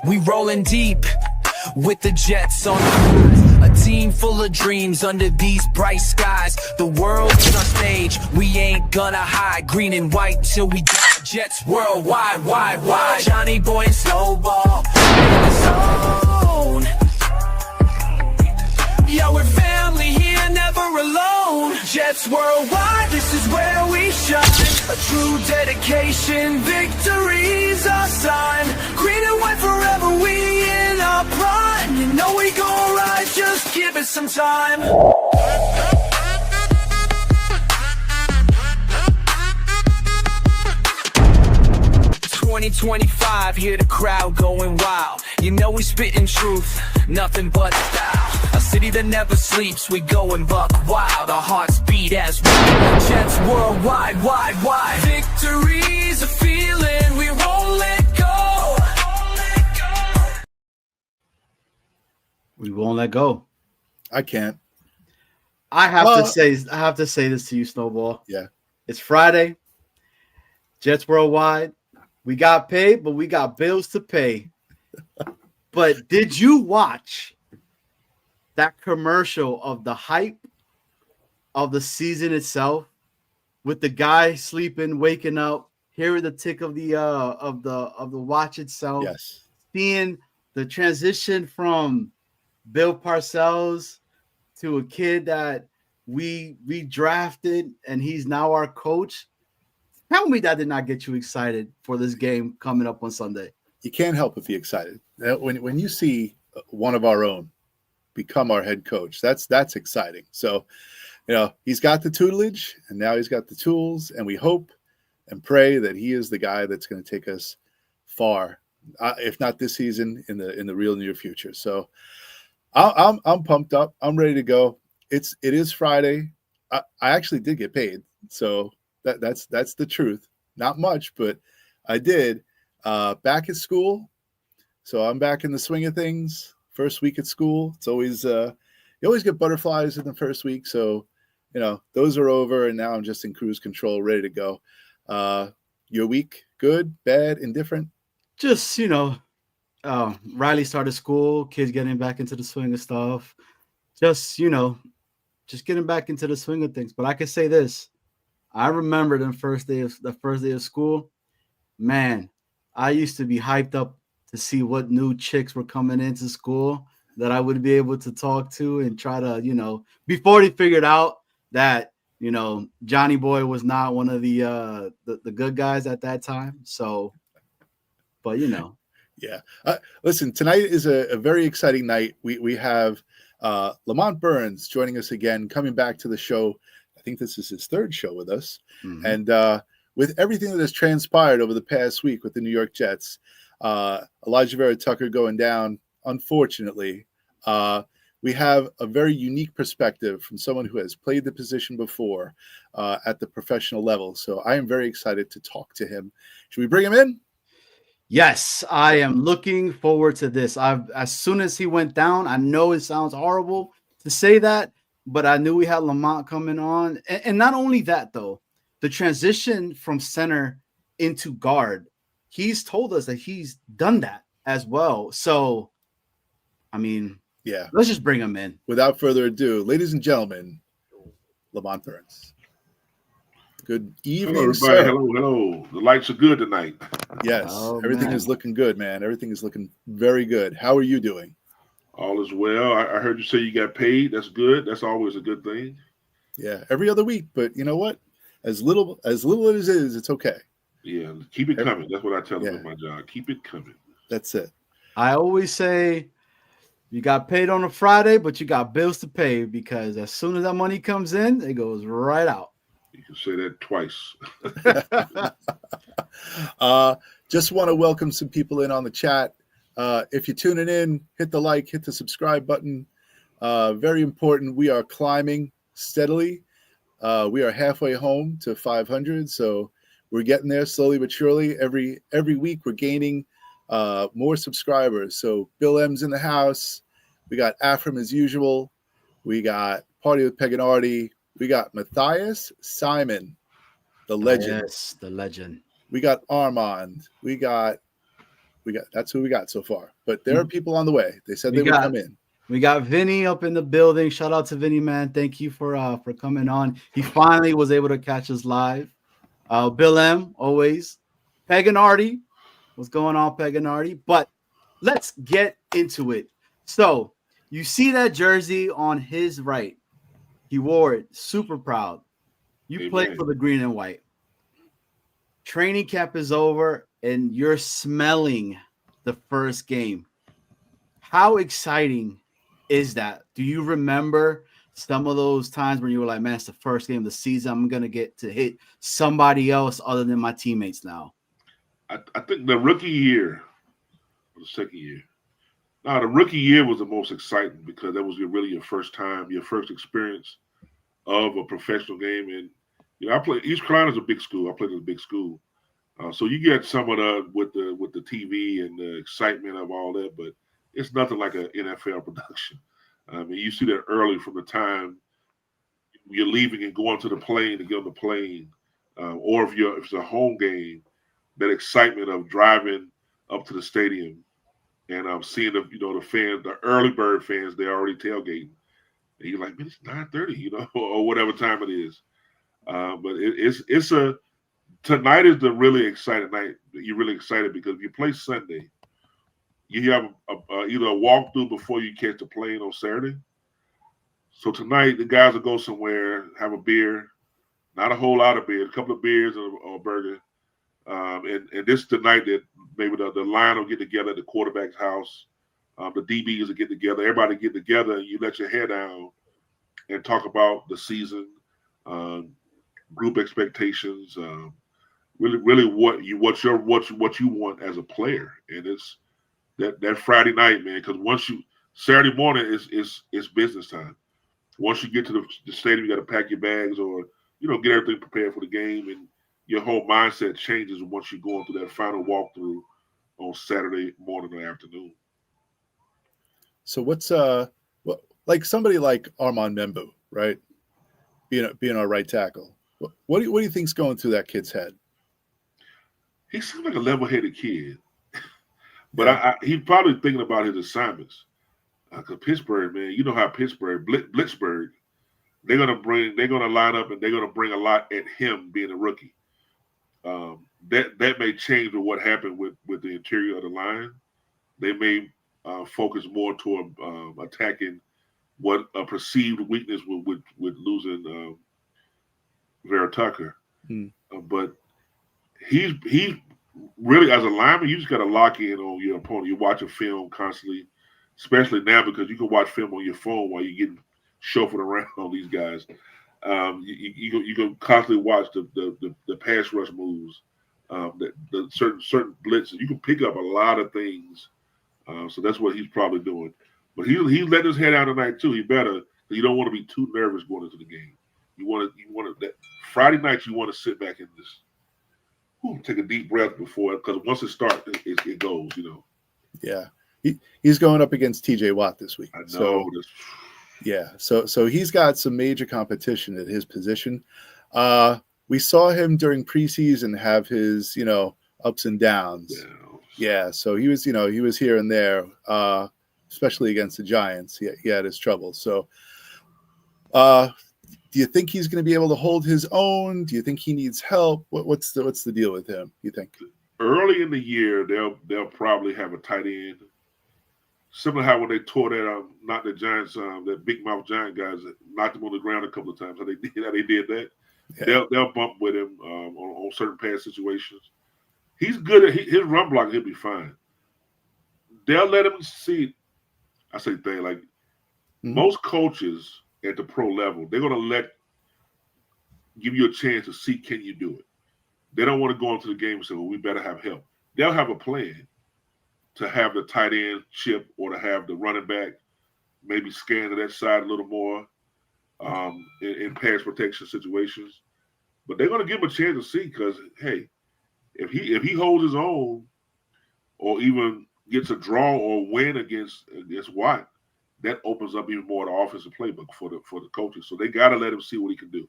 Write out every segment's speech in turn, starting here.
We rolling deep with the Jets on the a team full of dreams under these bright skies. The world's our stage, we ain't gonna hide. Green and white till we got Jets worldwide, wide. Johnny Boy and Snowball in the zone. Yeah, we're family here, never alone. Jets worldwide, this is where we shine. A true dedication, victory's our sign. Green and white forever, we in our prime. You know we gon' ride, just give it some time. 2025, hear the crowd going wild. You know we spitting truth, nothing but style. A city that never sleeps, we going buck wild. Our hearts beat as we Jets worldwide, wide. Victory's a feeling, we won't let go. We won't let go. I can't. I have to say this to you, Snowball. Yeah. It's Friday. Jets worldwide. We got paid, but we got bills to pay. But did you watch that commercial of the hype of the season itself, with the guy sleeping, waking up, hearing the tick of the watch itself? Yes. Seeing the transition from Bill Parcells to a kid that we drafted, and he's now our coach. Tell me that did not get you excited for this game coming up on Sunday. You can't help but be excited. When you see one of our own become our head coach, that's exciting. So, he's got the tutelage, and now he's got the tools, and we hope and pray that he is the guy that's going to take us far, if not this season, in the real near future. So, I'm pumped up. I'm ready to go. It is Friday. I actually did get paid, so that's the truth. Not much, but I did. Back at school, so I'm back in the swing of things. First week at school, it's always you always get butterflies in the first week. So those are over, and now I'm just in cruise control, ready to go. Your week, good, bad, indifferent? Just Riley started school, kids getting back into the swing of stuff. Just getting back into the swing of things. But I can say this: I remember the first day of school. Man, I used to be hyped up to see what new chicks were coming into school that I would be able to talk to and try to, before they figured out that, Johnny Boy was not one of the good guys at that time. So, but Yeah. Listen, tonight is a very exciting night. We have Lamont Burns joining us again, coming back to the show. I think this is his third show with us. Mm-hmm. And with everything that has transpired over the past week with the New York Jets, Elijah Vera Tucker going down, unfortunately, we have a very unique perspective from someone who has played the position before at the professional level. So I am very excited to talk to him. Should we bring him in? Yes, I am looking forward to this. As soon as he went down, I know it sounds horrible to say that, but I knew we had Lamont coming on. And not only that, though, the transition from center into guard, he's told us that he's done that as well. So, let's just bring him in. Without further ado, ladies and gentlemen, Lamont Burns. Good evening, hello, sir. Hello. The lights are good tonight. Yes, everything is looking good, man. Everything is looking very good. How are you doing? All is well. I heard you say you got paid. That's good. That's always a good thing. Yeah, every other week. But you know what? As little as it is, it's okay. Yeah, keep it coming. That's what I tell them at my job. Keep it coming. That's it. I always say you got paid on a Friday, but you got bills to pay, because as soon as that money comes in, it goes right out. You can say that twice. Just want to welcome some people in on the chat. If you're tuning in, hit the like, hit the subscribe button. Very important. We are climbing steadily. We are halfway home to 500, so we're getting there slowly but surely. Every week we're gaining more subscribers. So Bill M's in the house. We got Afram as usual. We got Party with Peg and Artie. We got Matthias Simon, the legend. Yes, the legend. We got Armand. We got That's who we got so far. But there are people on the way. They said they would come in. We got Vinny up in the building. Shout out to Vinny, man. Thank you for coming on. He finally was able to catch us live. Bill M, always. Paganardi. What's going on, Paganardi? But let's get into it. So you see that jersey on his right. He wore it. Super proud. You played for the green and white. Training camp is over, and you're smelling the first game. How exciting is that? Do you remember some of those times when you were like, man, it's the first game of the season. I'm going to get to hit somebody else other than my teammates now? I think the rookie year, or the second year. No, the rookie year was the most exciting because that was really your first time, your first experience of a professional game. And I played. East Carolina's a big school. I played at a big school, so you get some of the with the TV and the excitement of all that, but it's nothing like an NFL production. I mean, you see that early from the time you're leaving and going to the plane to get on the plane, or if it's a home game, that excitement of driving up to the stadium and seeing the fans, the early bird fans, they're already tailgating, and you're like, man, it's 9:30, or whatever time it is. But tonight is the really exciting night. You're really excited because if you play Sunday, you have either a walkthrough before you catch the plane on Saturday. So tonight, the guys will go somewhere, have a beer, not a whole lot of beer, a couple of beers or a burger. And this is the night that maybe the line will get together at the quarterback's house. The DBs will get together. Everybody get together, and you let your hair down and talk about the season, group expectations, really what you want as a player. And it's that Friday night, man, because Saturday morning is business time. Once you get to the stadium, you got to pack your bags or get everything prepared for the game, and your whole mindset changes once you're going through that final walkthrough on Saturday morning or afternoon. So what's like somebody like Armand Membu, right? Being our right tackle. What do you think's going through that kid's head? He seems like a level-headed kid, but he's probably thinking about his assignments. Because Pittsburgh, man, you know how Pittsburgh, Blitzburgh, they're gonna line up and they're gonna bring a lot at him being a rookie. That may change with what happened with the interior of the line. They may focus more toward attacking what a perceived weakness with losing Vera Tucker. But he's really, as a lineman, you just got to lock in on your opponent. You watch a film constantly, especially now because you can watch film on your phone while you're getting shuffled around on these guys. You can constantly watch the pass rush moves, the certain blitzes. You can pick up a lot of things. So that's what he's probably doing. But he's letting his head out tonight too. He better. You don't want to be too nervous going into the game. You want that Friday night. You want to sit back and just take a deep breath before it, because once it starts, it goes. Yeah, he's going up against T.J. Watt this week. I know. So he's got some major competition at his position. We saw him during preseason have his ups and downs. Yeah. So he was here and there, especially against the Giants. He had his trouble. So, do you think he's going to be able to hold his own? Do you think he needs help? What's the deal with him, you think? Early in the year, they'll probably have a tight end. Similar how when they tore that knocked the Giants, that big mouth Giant guys that knocked him on the ground a couple of times. How they did that. Yeah. They'll bump with him on certain pass situations. He's good at his run block. He'll be fine. They'll let him see. I say thing like most coaches at the pro level, they're gonna give you a chance to see, can you do it. They don't want to go into the game and say, well, we better have help. They'll have a plan to have the tight end chip or to have the running back maybe scan to that side a little more in pass protection situations. But they're going to give him a chance to see, because, hey, if he holds his own or even gets a draw or win against Watt, that opens up even more the offensive playbook for the coaches. So they got to let him see what he can do.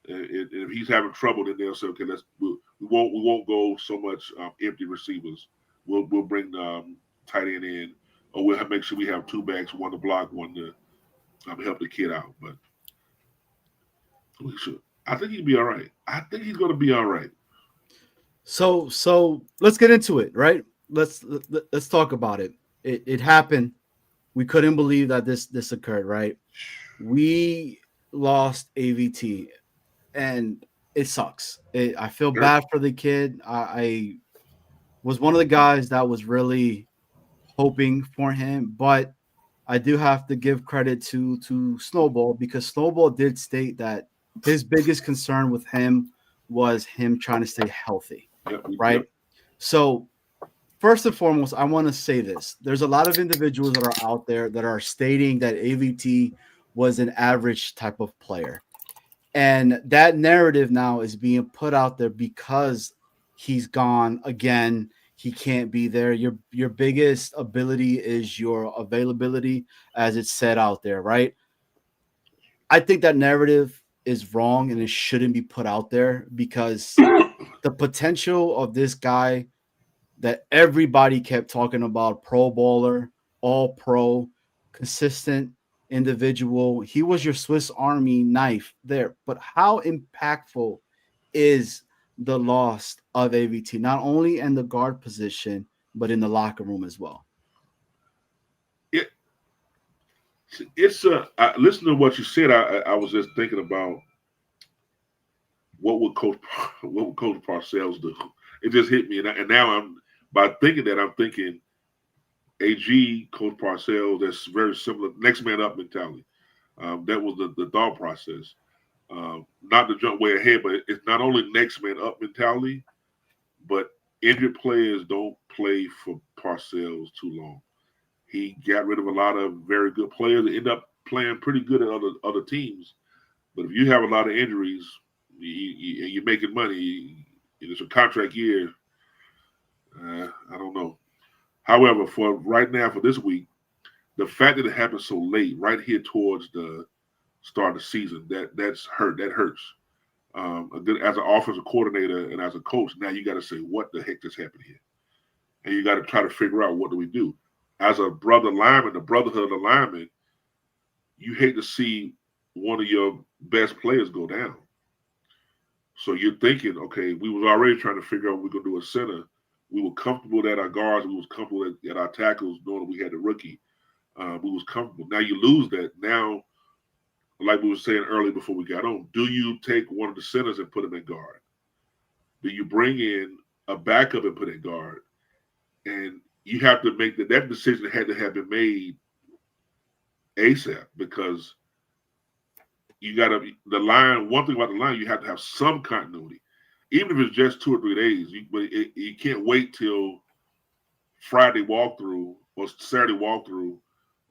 And if he's having trouble, then they'll say, okay, we won't go so much empty receivers. we'll bring tight end in, or we'll make sure we have two backs, one to block, one to help the kid out. But we should. I think he'd be all right. I think he's going to be all right. So let's get into it, right? Let's talk about it. It happened. We couldn't believe that this occurred, right? We lost AVT, and it sucks. I feel bad for the kid. I was one of the guys that was really hoping for him, but I do have to give credit to Snowball, because Snowball did state that his biggest concern with him was him trying to stay healthy, right? Yep. So first and foremost, I want to say this. There's a lot of individuals that are out there that are stating that AVT was an average type of player. And that narrative now is being put out there because he's gone again. He can't be there. Your biggest ability is your availability, as it's said out there, right? I think that narrative is wrong and it shouldn't be put out there, because the potential of this guy that everybody kept talking about, pro bowler, all pro, consistent individual. He was your Swiss Army knife there. But how impactful is the loss of AVT, not only in the guard position, but in the locker room as well? It's listen to what you said. I was just thinking about what would Coach Parcells do. It just hit me, and now by thinking that, I'm thinking AG, Coach Parcells. That's very similar. Next man up mentality. That was the thought process. Not to jump way ahead, but it's not only next man up mentality, but injured players don't play for Parcells too long. He got rid of a lot of very good players that end up playing pretty good at other teams. But if you have a lot of injuries, you're making money, it's a contract year, I don't know. However, for right now, for this week, the fact that it happened so late, right here towards the start of the season, that's hurt. That hurts. As an offensive coordinator and as a coach, now you got to say, what the heck just happened here? And you got to try to figure out, what do we do? As a brother lineman, the brotherhood of the lineman, you hate to see one of your best players go down. So you're thinking, okay, we was already trying to figure out what we're going to do at center. We were comfortable at our guards. We was comfortable at our tackles, knowing that we had the rookie. We was comfortable. Now you lose that. Now, like we were saying earlier before we got on, do you take one of the centers and put him in guard? Do you bring in a backup and put in guard? And you have to make that decision had to have been made ASAP, because you got to the line. One thing about the line, you have to have some continuity, even if it's just 2 or 3 days. You can't wait till Friday walkthrough or Saturday walkthrough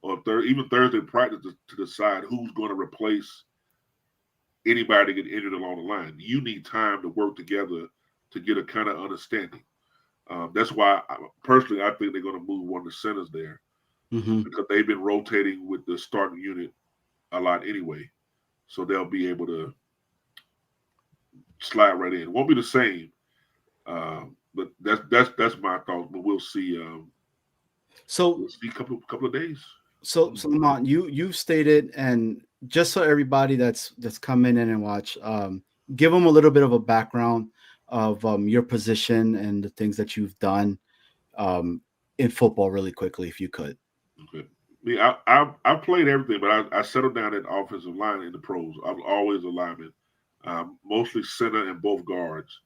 or even Thursday practice to decide who's going to replace anybody that get injured along the line. You need time to work together to get a kind of understanding. That's why, personally, I think they're going to move one of the centers there, because they've been rotating with the starting unit a lot anyway. So they'll be able to slide right in. It won't be the same, but that's my thought. But we'll see. We'll see a couple of days. So Lamont, you've stated, and just so everybody that's coming in and watch, give them a little bit of a background of your position and the things that you've done in football really quickly, if you could. Okay. I've played everything, but I settled down at offensive line in the pros. I'm always a lineman, mostly center and both guards.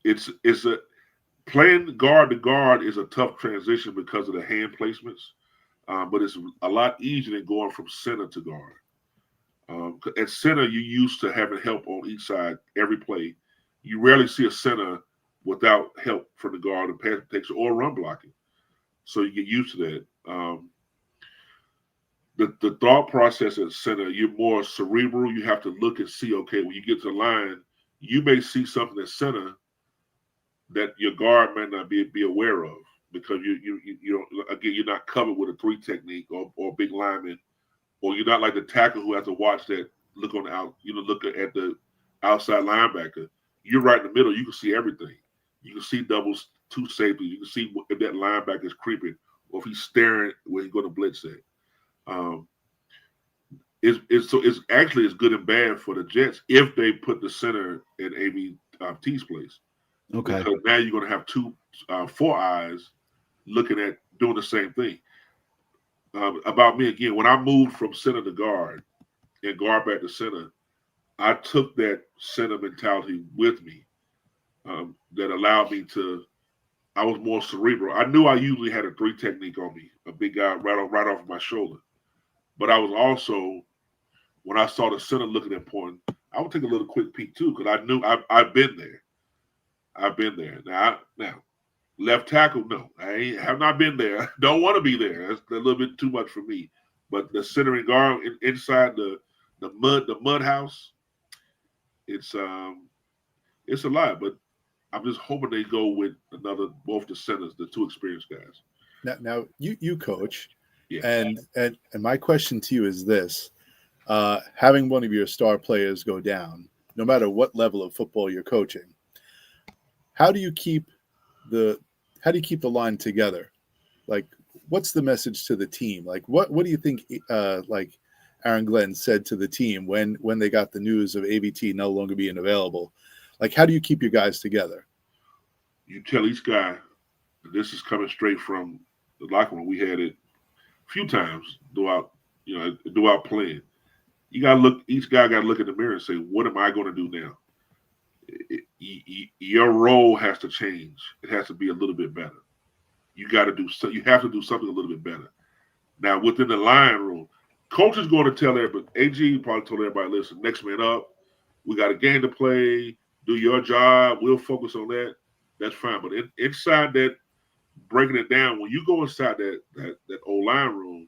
It's a playing guard to guard is a tough transition because of the hand placements, but it's a lot easier than going from center to guard. At center, you're used to having help on each side every play. You rarely see a center without help from the guard and pass protection or run blocking. So you get used to that. The thought process at center, you're more cerebral. You have to look and see, okay, when you get to the line, you may see something at center that your guard may not be aware of, because you're not covered with a 3 technique or big lineman, or you're not like the tackle who has to watch that, look on the out, look at the outside linebacker. You're right in the middle. You can see everything. You can see doubles, two safeties. You can see if that linebacker is creeping or if he's staring where he's going to blitz at. It's actually it's good and bad for the Jets if they put the center in AVT's place. Okay. Because now you're going to have four eyes looking at doing the same thing. About me again, when I moved from center to guard and guard back to center, I took that center mentality with me that allowed me to. I was more cerebral. I knew I usually had a 3 technique on me, a big guy right off my shoulder. But I was also, when I saw the center looking important, I would take a little quick peek too because I knew I've been there. I've been there. Now, left tackle, no, I have not been there. Don't want to be there. That's a little bit too much for me. But the centering guard inside the mud house, it's a lot. But I'm just hoping they go with both the centers, the 2 experienced guys. Now you coach, yeah. and my question to you is this: having one of your star players go down, no matter what level of football you're coaching, how do you keep the line together? Like, what's the message to the team? Like, what do you think? Like Aaron Glenn said to the team when they got the news of AVT no longer being available. Like, how do you keep your guys together? You tell each guy, this is coming straight from the locker room. We had it a few times throughout playing. You got to look. Each guy got to look in the mirror and say, "What am I going to do now?" Your role has to change. It has to be a little bit better. You got to do so. You have to do something a little bit better. Now, within the line room, coach is going to tell everybody. AG probably told everybody, "Listen, next man up. We got a game to play. Do your job. We'll focus on that." That's fine. But inside that, breaking it down, when you go inside that O-line room,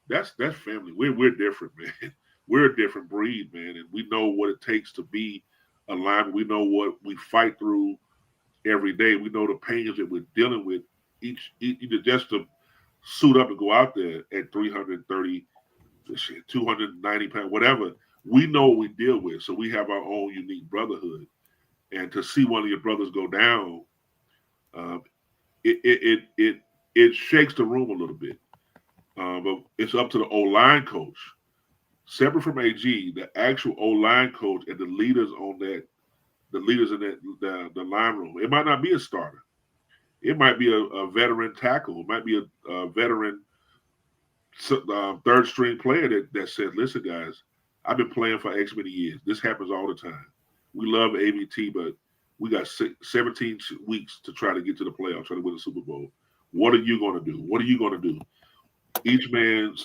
that's family. We're different, man. We're a different breed, man, and we know what it takes to be a lineman. We know what we fight through every day. We know the pains that we're dealing with each just to suit up and go out there at 330, 290 pounds, whatever. We know what we deal with, so we have our own unique brotherhood. And to see one of your brothers go down, it shakes the room a little bit. But it's up to the O-line coach, separate from AG, the actual O-line coach and the leaders in the line room. It might not be a starter. It might be a veteran tackle. It might be a veteran third string player that says, "Listen, guys, I've been playing for X many years. This happens all the time. We love AVT, but we got 17 weeks to try to get to the playoffs, try to win the Super Bowl. What are you going to do? What are you going to do?" Each man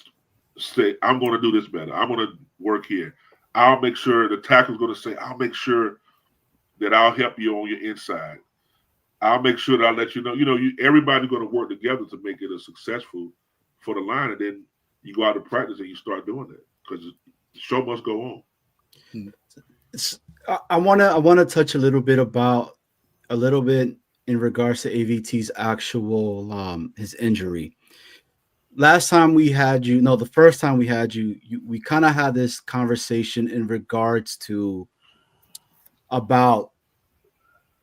say, "I'm going to do this better. I'm going to work here. I'll make sure," the tackle's going to say, "I'll make sure that I'll help you on your inside. I'll make sure that I'll let you know." Everybody's going to work together to make it a successful for the line. And then you go out to practice and you start doing that because the show must go on. I want to touch a little bit in regards to AVT's actual his injury. Last time we had you, the first time we had you, we kind of had this conversation in regards to about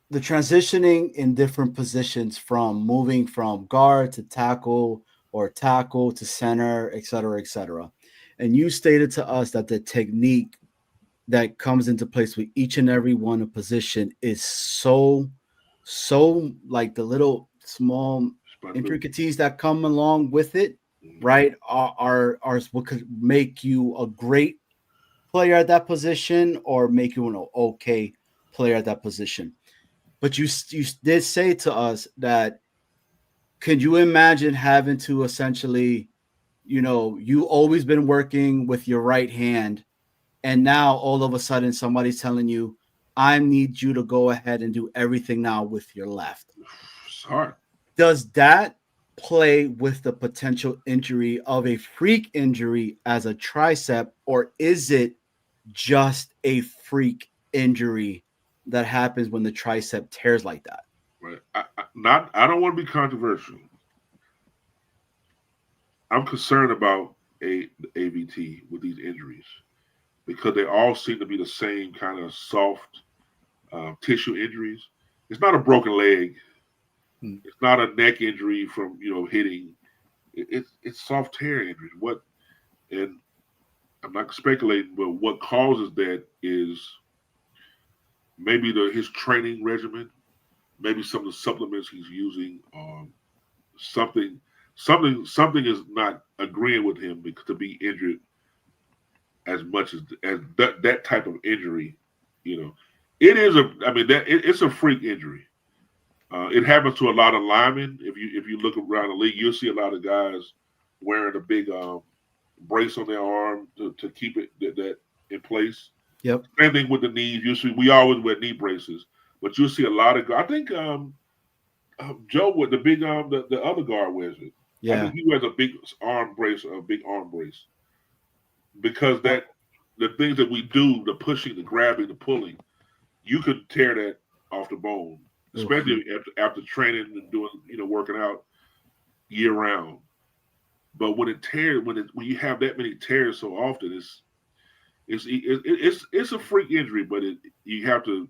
the transitioning in different positions from moving from guard to tackle or tackle to center, et cetera, et cetera. And you stated to us that the technique that comes into place with each and every one of position is so like the little small intricacies that come along with it, right, are what could make you a great player at that position or make you an okay player at that position. But you did say to us that, could you imagine having to essentially, you always been working with your right hand, and now all of a sudden somebody's telling you, "I need you to go ahead and do everything now with your left." It's hard. Does that play with the potential injury of a freak injury as a tricep, or is it just a freak injury that happens when the tricep tears like that? Right. I don't want to be controversial. I'm concerned about AVT with these injuries because they all seem to be the same kind of soft tissue injuries. It's not a broken leg. Hmm. It's not a neck injury from hitting. It's soft tear injuries. And I'm not speculating, but what causes that is maybe his training regimen, maybe some of the supplements he's using, something is not agreeing with him to be injured as much as that type of injury. It is it's a freak injury. It happens to a lot of linemen. If you look around the league, you'll see a lot of guys wearing a big brace on their arm to keep it that in place. Yep. Same thing with the knees. We always wear knee braces, but you'll see a lot of. I think Joe with the big the other guard wears it. Yeah. I think he wears a big arm brace, because that the things that we do, the pushing, the grabbing, the pulling, you could tear that off the bone, especially after training and doing working out year round. But when you have that many tears so often, it's a freak injury. But you have to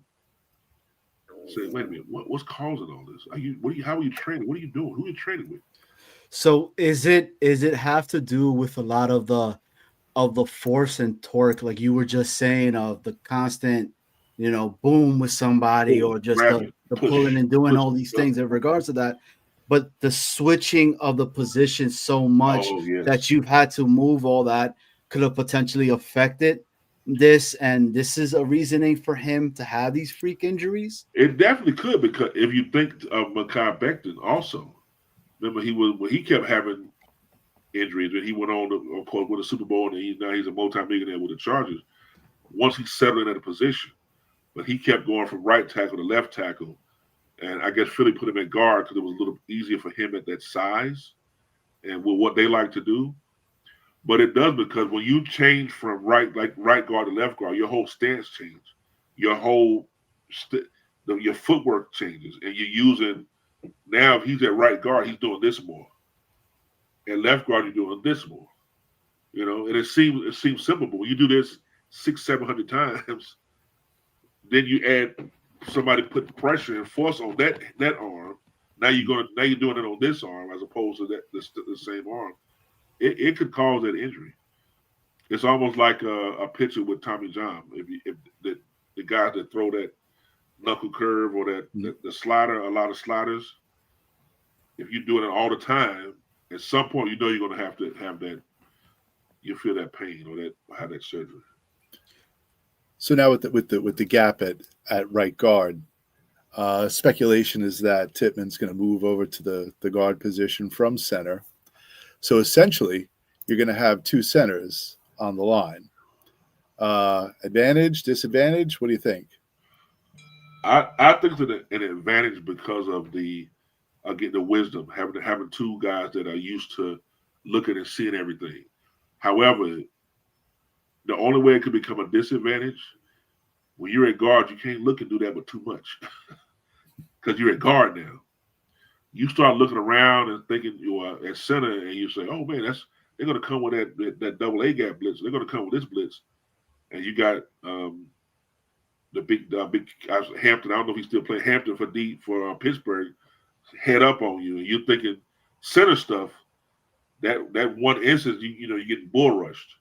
say, wait a minute, what's causing all this? How are you training? What are you doing? Who are you training with? So is it have to do with a lot of the force and torque, like you were just saying, of the constant, boom with somebody, or just the pulling and doing all these things in regards to that, but the switching of the position so much that you've had to move all that could have potentially affected this, and this is a reasoning for him to have these freak injuries? It definitely could, because if you think of Mekhi Becton also, remember he kept having injuries, and he went on to, of course, win a Super Bowl, and now he's a multimillionaire with the Chargers. Once he settled in at a position, but he kept going from right tackle to left tackle, and I guess Philly put him at guard because it was a little easier for him at that size and with what they like to do. But it does, because when you change from right guard to left guard, your whole stance changes, your whole your footwork changes, and you're using, now if he's at right guard, he's doing this more. At left guard, you're doing this more. And it seems simple, but when you do this 600-700 times, then you add somebody put pressure and force on that arm. Now you're doing it on this arm as opposed to the same arm. It could cause that injury. It's almost like a pitcher with Tommy John. If the guys that throw that knuckle curve or the slider, a lot of sliders, if you're doing it all the time, at some point you're going to have to have that. You feel that pain or have that surgery. So now with the gap at right guard, speculation is that Tippmann's going to move over to the guard position from center. So essentially, you're going to have two centers on the line. Advantage, disadvantage? What do you think? I think it's an advantage because of the wisdom, having two guys that are used to looking and seeing everything. However, the only way it could become a disadvantage, when you're at guard, you can't look and do that with too much because you're at guard now. You start looking around and thinking you're at center, and you say, "Oh man, they're going to come with that double A gap blitz. They're going to come with this blitz," and you got the big Hampton. I don't know if he's still playing Hampton for Pittsburgh. Head up on you, and you're thinking center stuff. That one instance, you're getting bull rushed,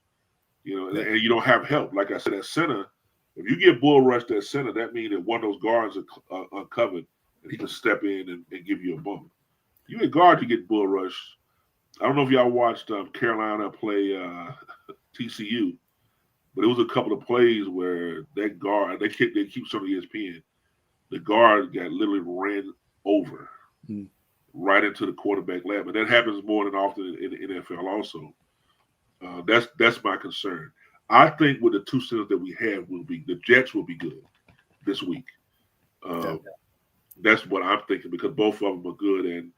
and you don't have help. Like I said, at center, if you get bull rushed at center, that means that one of those guards are uncovered, and he can step in and give you a bump. You at guard, you get bull rushed. I don't know if y'all watched Carolina play TCU, but it was a couple of plays where that guard, they keep some of ESPN. The guard got literally ran over right into the quarterback lap, and that happens more than often in the NFL. Also, that's my concern. I think with the two centers that we have, the Jets will be good this week. That's what I'm thinking, because both of them are good, and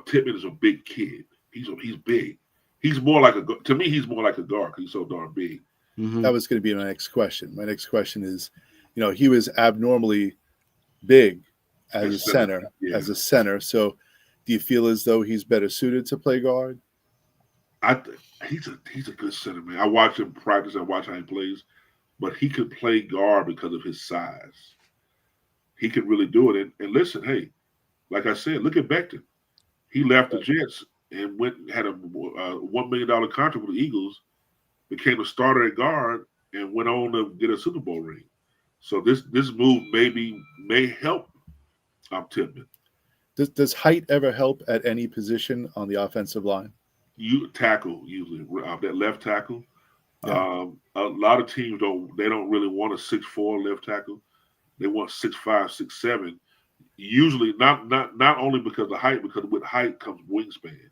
Tippmann is a big kid. He's big. He's more like to me, he's more like a guard because he's so darn big. Mm-hmm. That was going to be my next question. My next question is, he was abnormally big as a center. So do you feel as though he's better suited to play guard? He's a good center, man. I watch him practice. I watch how he plays, but he could play guard because of his size. he can really do it. And listen, hey, like I said, look at Becton. He left the Jets and had a $1 million contract with the Eagles, became a starter at guard, and went on to get a Super Bowl ring. So this move may help Tippmann. Does height ever help at any position on the offensive line? You tackle usually that left tackle. Yeah. A lot of teams don't really want a 6'4" left tackle. They want 6'5", 6'7". Usually not only because of height, because with height comes wingspan.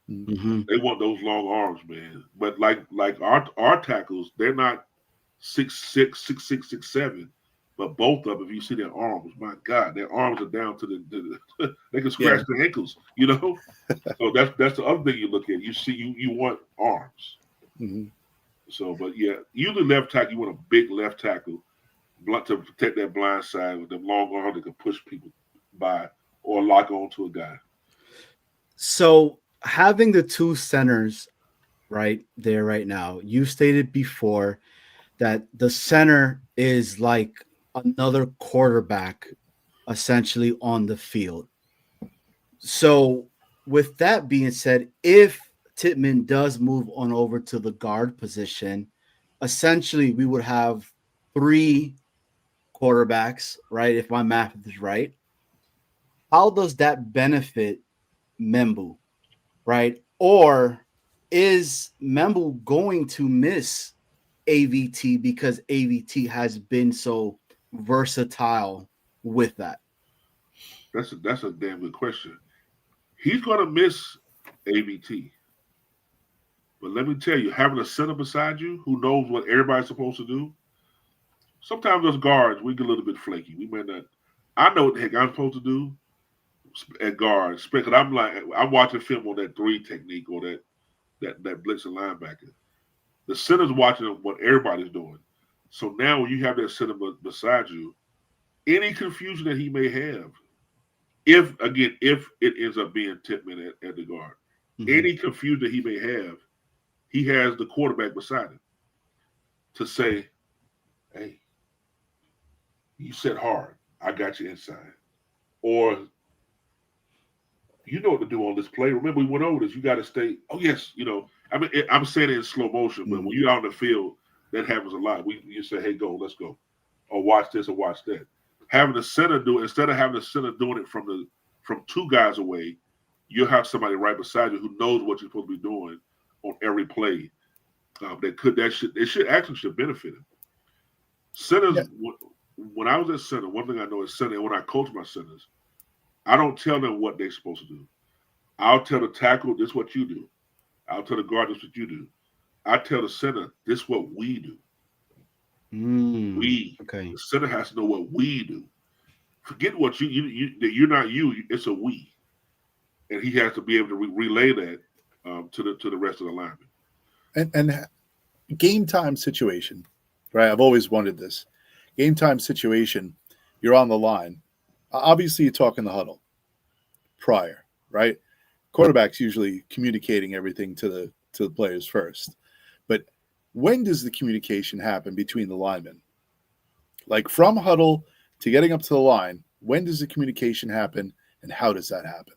Mm-hmm. They want those long arms, man. But like our tackles, they're not 6'6", 6'6", 6'7", but both of them, if you see their arms, my God, their arms are down to the they can scratch their ankles, you know. So that's the other thing you look at. You see, you want arms. Mm-hmm. So, but yeah, usually left tackle, you want a big left tackle to protect that blind side with them long arms that can push people by or lock on to a guy. So having the two centers right there right now, you stated before that the center is like another quarterback essentially on the field. So with that being said, if Tippmann does move on over to the guard position, essentially we would have 3 quarterbacks, right? If my math is right. How does that benefit Membu, right? Or is Membu going to miss AVT because AVT has been so versatile with that? That's a damn good question. He's going to miss AVT. But let me tell you, having a center beside you who knows what everybody's supposed to do, sometimes us guards, we get a little bit flaky. We may not. I know what the heck I'm supposed to do at guards. Because I'm watching film on that 3 technique or that blitz and linebacker. The center's watching what everybody's doing. So now when you have that center beside you, any confusion that he may have, if it ends up being Tippmann at the guard, any confusion that he may have, he has the quarterback beside him to say, hey, you set hard. I got you inside. Or you know what to do on this play. Remember, we went over this. You got to stay. Oh, yes. You know, I mean, I'm saying it in slow motion, but when you're out in the field, that happens a lot. You say, hey, go, let's go. Or watch this or watch that. Having the center do it, instead of having the center doing it from 2 guys away, you'll have somebody right beside you who knows what you're supposed to be doing on every play. It should benefit him. Centers, when I was at center, one thing I know is center, and when I coach my centers, I don't tell them what they're supposed to do. I'll tell the tackle, this is what you do. I'll tell the guard, this is what you do. I tell the center, this is what we do. The center has to know what we do. Forget what you're not you. It's a we, and he has to be able to relay that to the rest of the linemen. And game time situation, right? I've always wondered this. Game time situation, you're on the line. Obviously, you talk in the huddle prior, right? Quarterback's usually communicating everything to the players first. But when does the communication happen between the linemen? Like from huddle to getting up to the line, when does the communication happen, and how does that happen?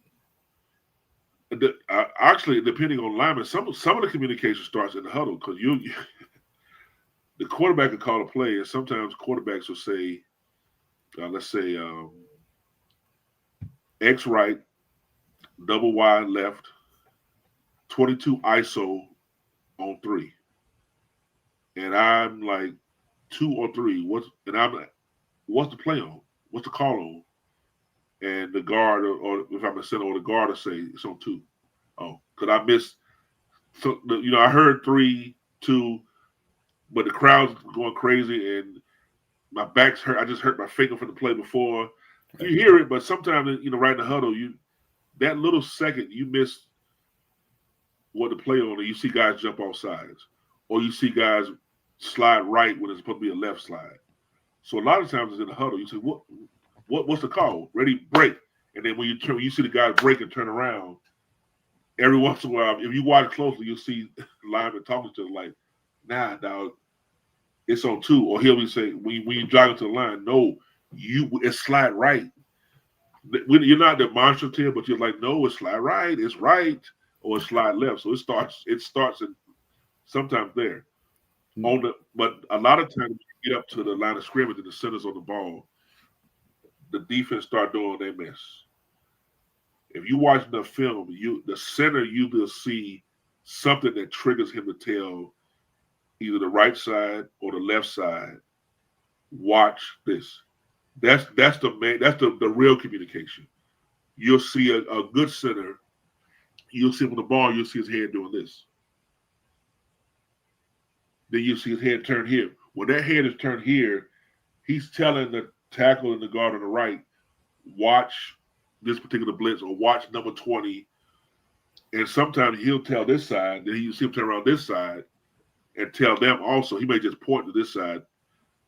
Actually, depending on linemen, some of the communication starts in the huddle because the quarterback will call a play, and sometimes quarterbacks will say, let's say, X right, double wide left, 22 ISO on 3. And I'm like 2 or 3. What's the play on? What's the call on? And the guard, or if I'm a center, or the guard will say it's on 2. Oh, because I missed. So I heard 3, 2, but the crowd's going crazy and my back's hurt. I just hurt my finger from the play before. You hear it, but sometimes right in the huddle, that little second you miss what to play on, and you see guys jump off sides, or you see guys slide right when it's supposed to be a left slide. So a lot of times it's in the huddle. You say, what's the call? Ready, break. And then when you see the guys break and turn around, every once in a while, if you watch closely, you'll see linemen talking to them like, nah, dog, it's on 2. Or he'll be saying, when you jog into the line, no, it slide right. You're not demonstrative, but you're like, no, it's slide right, it's right, or it's slide left. So it starts in sometimes there. But a lot of times you get up to the line of scrimmage and the center's on the ball, the defense start doing their mess. If you watch the film, the center you will see something that triggers him to tell either the right side or the left side, watch this. That's the real communication. You'll see a good center. You'll see him on the ball. You'll see his head doing this. Then you see his head turn here. When that head is turned here, he's telling the tackle and the guard on the right, watch this particular blitz or watch number 20. And sometimes he'll tell this side. Then you see him turn around this side and tell them also. He may just point to this side.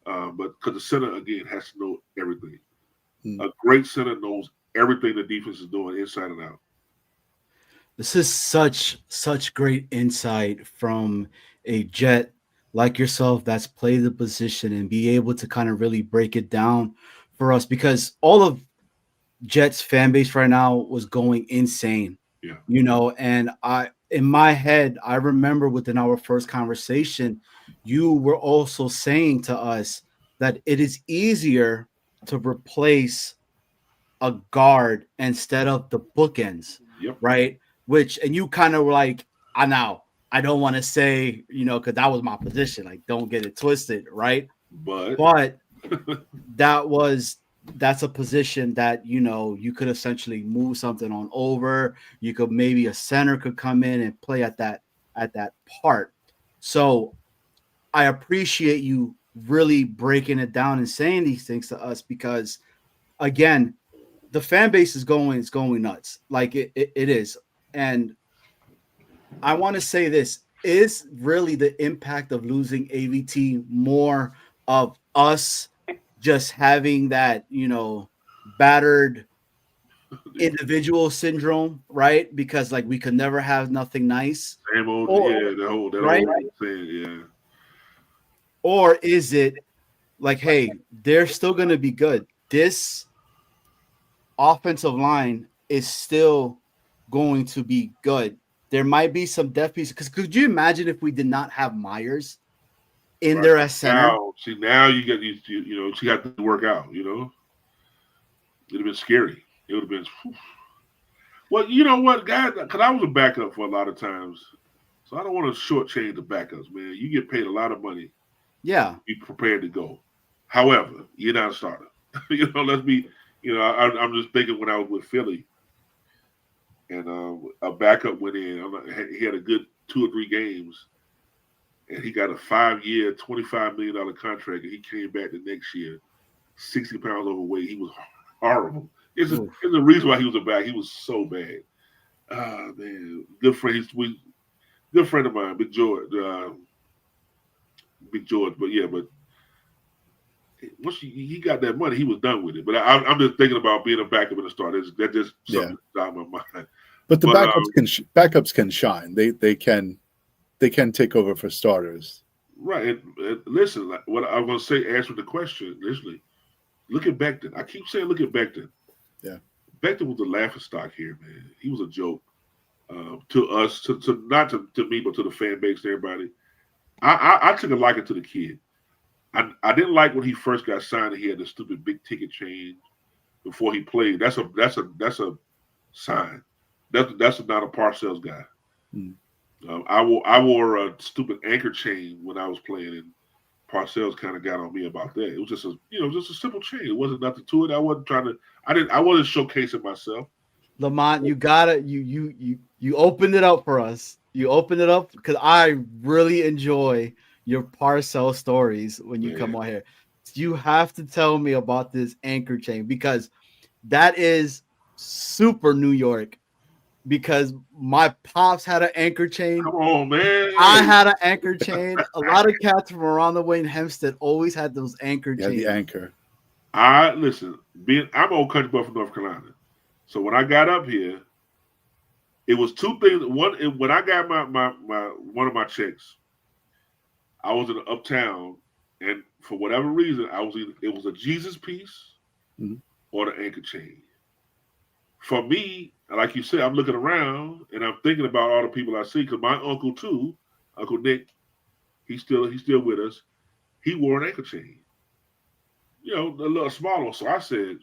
But because the center, again, has to know everything. A great center knows everything the defense is doing inside and out. This is such great insight from a Jet like yourself that's played the position and be able to kind of really break it down for us, because all of Jets fan base right now was going insane. Yeah. You know, and in my head, I remember within our first conversation, you were also saying to us that it is easier to replace a guard instead of the bookends, right? And you kind of were like, I don't want to say, you know, because that was my position. Like, don't get it twisted, right? But that's a position that, you know, you could essentially move something on over. You could maybe a center could come in and play at that part. So I appreciate you really breaking it down and saying these things to us, because again, the fan base is going nuts. Like it is. And I want to say this is really the impact of losing AVT more of us just having that, you know, battered individual syndrome, right? Because like we could never have nothing nice. Same old, that whole thing, yeah. Or is it like, hey, they're still going to be good. This offensive line is still going to be good. There might be some depth pieces. Because could you imagine if we did not have Myers in there as center? Now you get these, you know, she had to work out, you know. It would have been scary. It would have been, whew. Well, you know what, guys, because I was a backup for a lot of times. So I don't want to shortchange the backups, man. You get paid a lot of money. Yeah. Be prepared to go. However, you're not a starter. You know, let's be, you know, I'm just thinking when I was with Philly and a backup went in. He had a good 2 or 3 games, and he got a 5-year, $25 million contract, and he came back the next year, 60 pounds overweight. He was horrible. It's a reason why he was a back. He was so bad. Man, good friend. Good friend of mine, Big George. But once he got that money, he was done with it. But I'm just thinking about being a backup in the start. That just something that's out of my mind. But the backups can shine. They can take over for starters. Right. And listen, like what I'm going to say, answer the question initially. Look at Becton. I keep saying look at Becton. Yeah. Becton was the laughing stock here, man. He was a joke to us, to not to me, but to the fan base, to everybody. I took a liking to the kid. I didn't like when he first got signed and he had the stupid big ticket change before he played. That's a sign. That's not a Parcells guy. I wore a stupid anchor chain when I was playing, and Parcells kind of got on me about that. It was just a simple chain. It wasn't nothing to it. I wasn't showcasing myself. Lamont, you opened it up for us. You opened it up because I really enjoy your Parcells stories when you come on here. You have to tell me about this anchor chain, because that is super New York. Because my pops had an anchor chain. Come on, man. I had an anchor chain. A lot of cats from around the way in Hempstead always had those anchor chains. Yeah, the anchor. I'm old country boy from North Carolina. So when I got up here, it was 2 things. One, when I got my one of my checks, I was in uptown, and for whatever reason, it was a Jesus piece or the anchor chain. For me, like you said, I'm looking around and I'm thinking about all the people I see. Because my uncle too, Uncle Nick, he's still with us. He wore an anchor chain, a little smaller. So I said,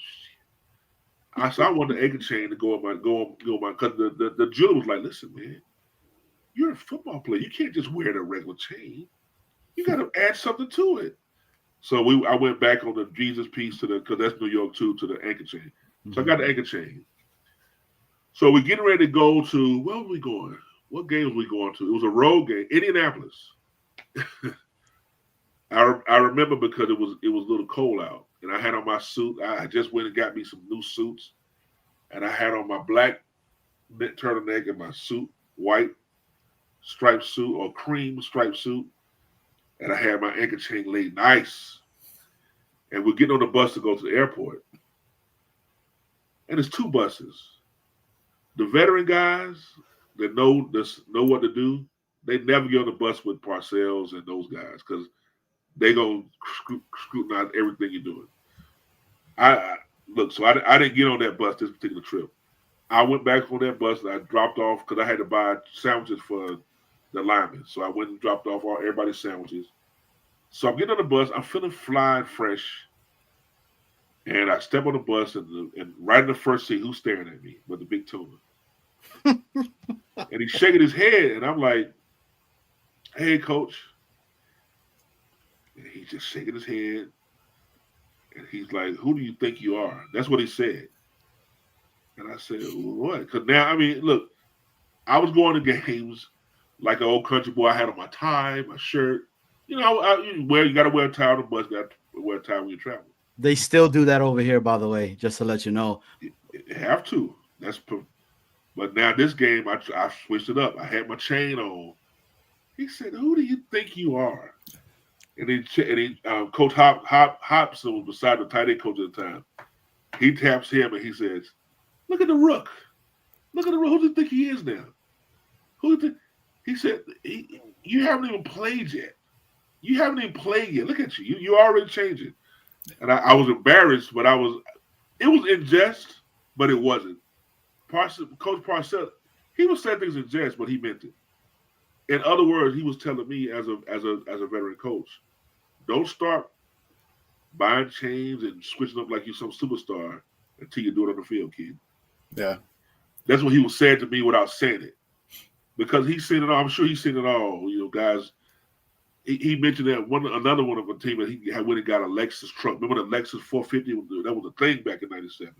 I want the anchor chain to go on my. Because the jeweler was like, listen, man, you're a football player. You can't just wear the regular chain. You got to add something to it. So I went back on the Jesus piece because that's New York too, to the anchor chain. So I got the anchor chain. So we're getting ready to go to, where were we going? What game was we going to? It was a road game, Indianapolis. I remember because it was a little cold out, and I had on my suit. I just went and got me some new suits, and I had on my black turtleneck and my suit, white striped suit or cream striped suit, and I had my anchor chain laid nice. And we're getting on the bus to go to the airport, and it's two buses. The veteran guys that know what to do, they never get on the bus with Parcells and those guys because they gonna scrutinize everything you're doing. I didn't get on that bus this particular trip. I went back on that bus and I dropped off because I had to buy sandwiches for the linemen. So I went and dropped off everybody's sandwiches. So I'm getting on the bus. I'm feeling flying fresh. And I step on the bus and right in the first seat, who's staring at me but the big tuna? And he's shaking his head, and I'm like, hey, coach. And he's just shaking his head. And he's like, who do you think you are? That's what he said. And I said, what? Because now, I mean, look, I was going to games like an old country boy. I had on my tie, my shirt. You got to wear a tie on the bus. You got to wear a tie when you travel. They still do that over here, by the way, just to let you know. You have to. But now this game, I switched it up. I had my chain on. He said, who do you think you are? And Coach Hobson was beside the tight end coach at the time. He taps him and he says, look at the rook. Look at the rook. Who do you think he is now? He said, you haven't even played yet. You haven't even played yet. Look at you. You already changing. And I was embarrassed, but it was in jest, but it wasn't. Coach Parcells, he was saying things in jest, but he meant it. In other words, he was telling me as a veteran coach, don't start buying chains and switching up like you're some superstar until you do it on the field, kid. Yeah. That's what he was saying to me without saying it. Because he's seen it all. I'm sure he's seen it all, guys. He mentioned that another one of the team that he had when he got a Lexus truck. Remember the Lexus 450? That was a thing back in '97.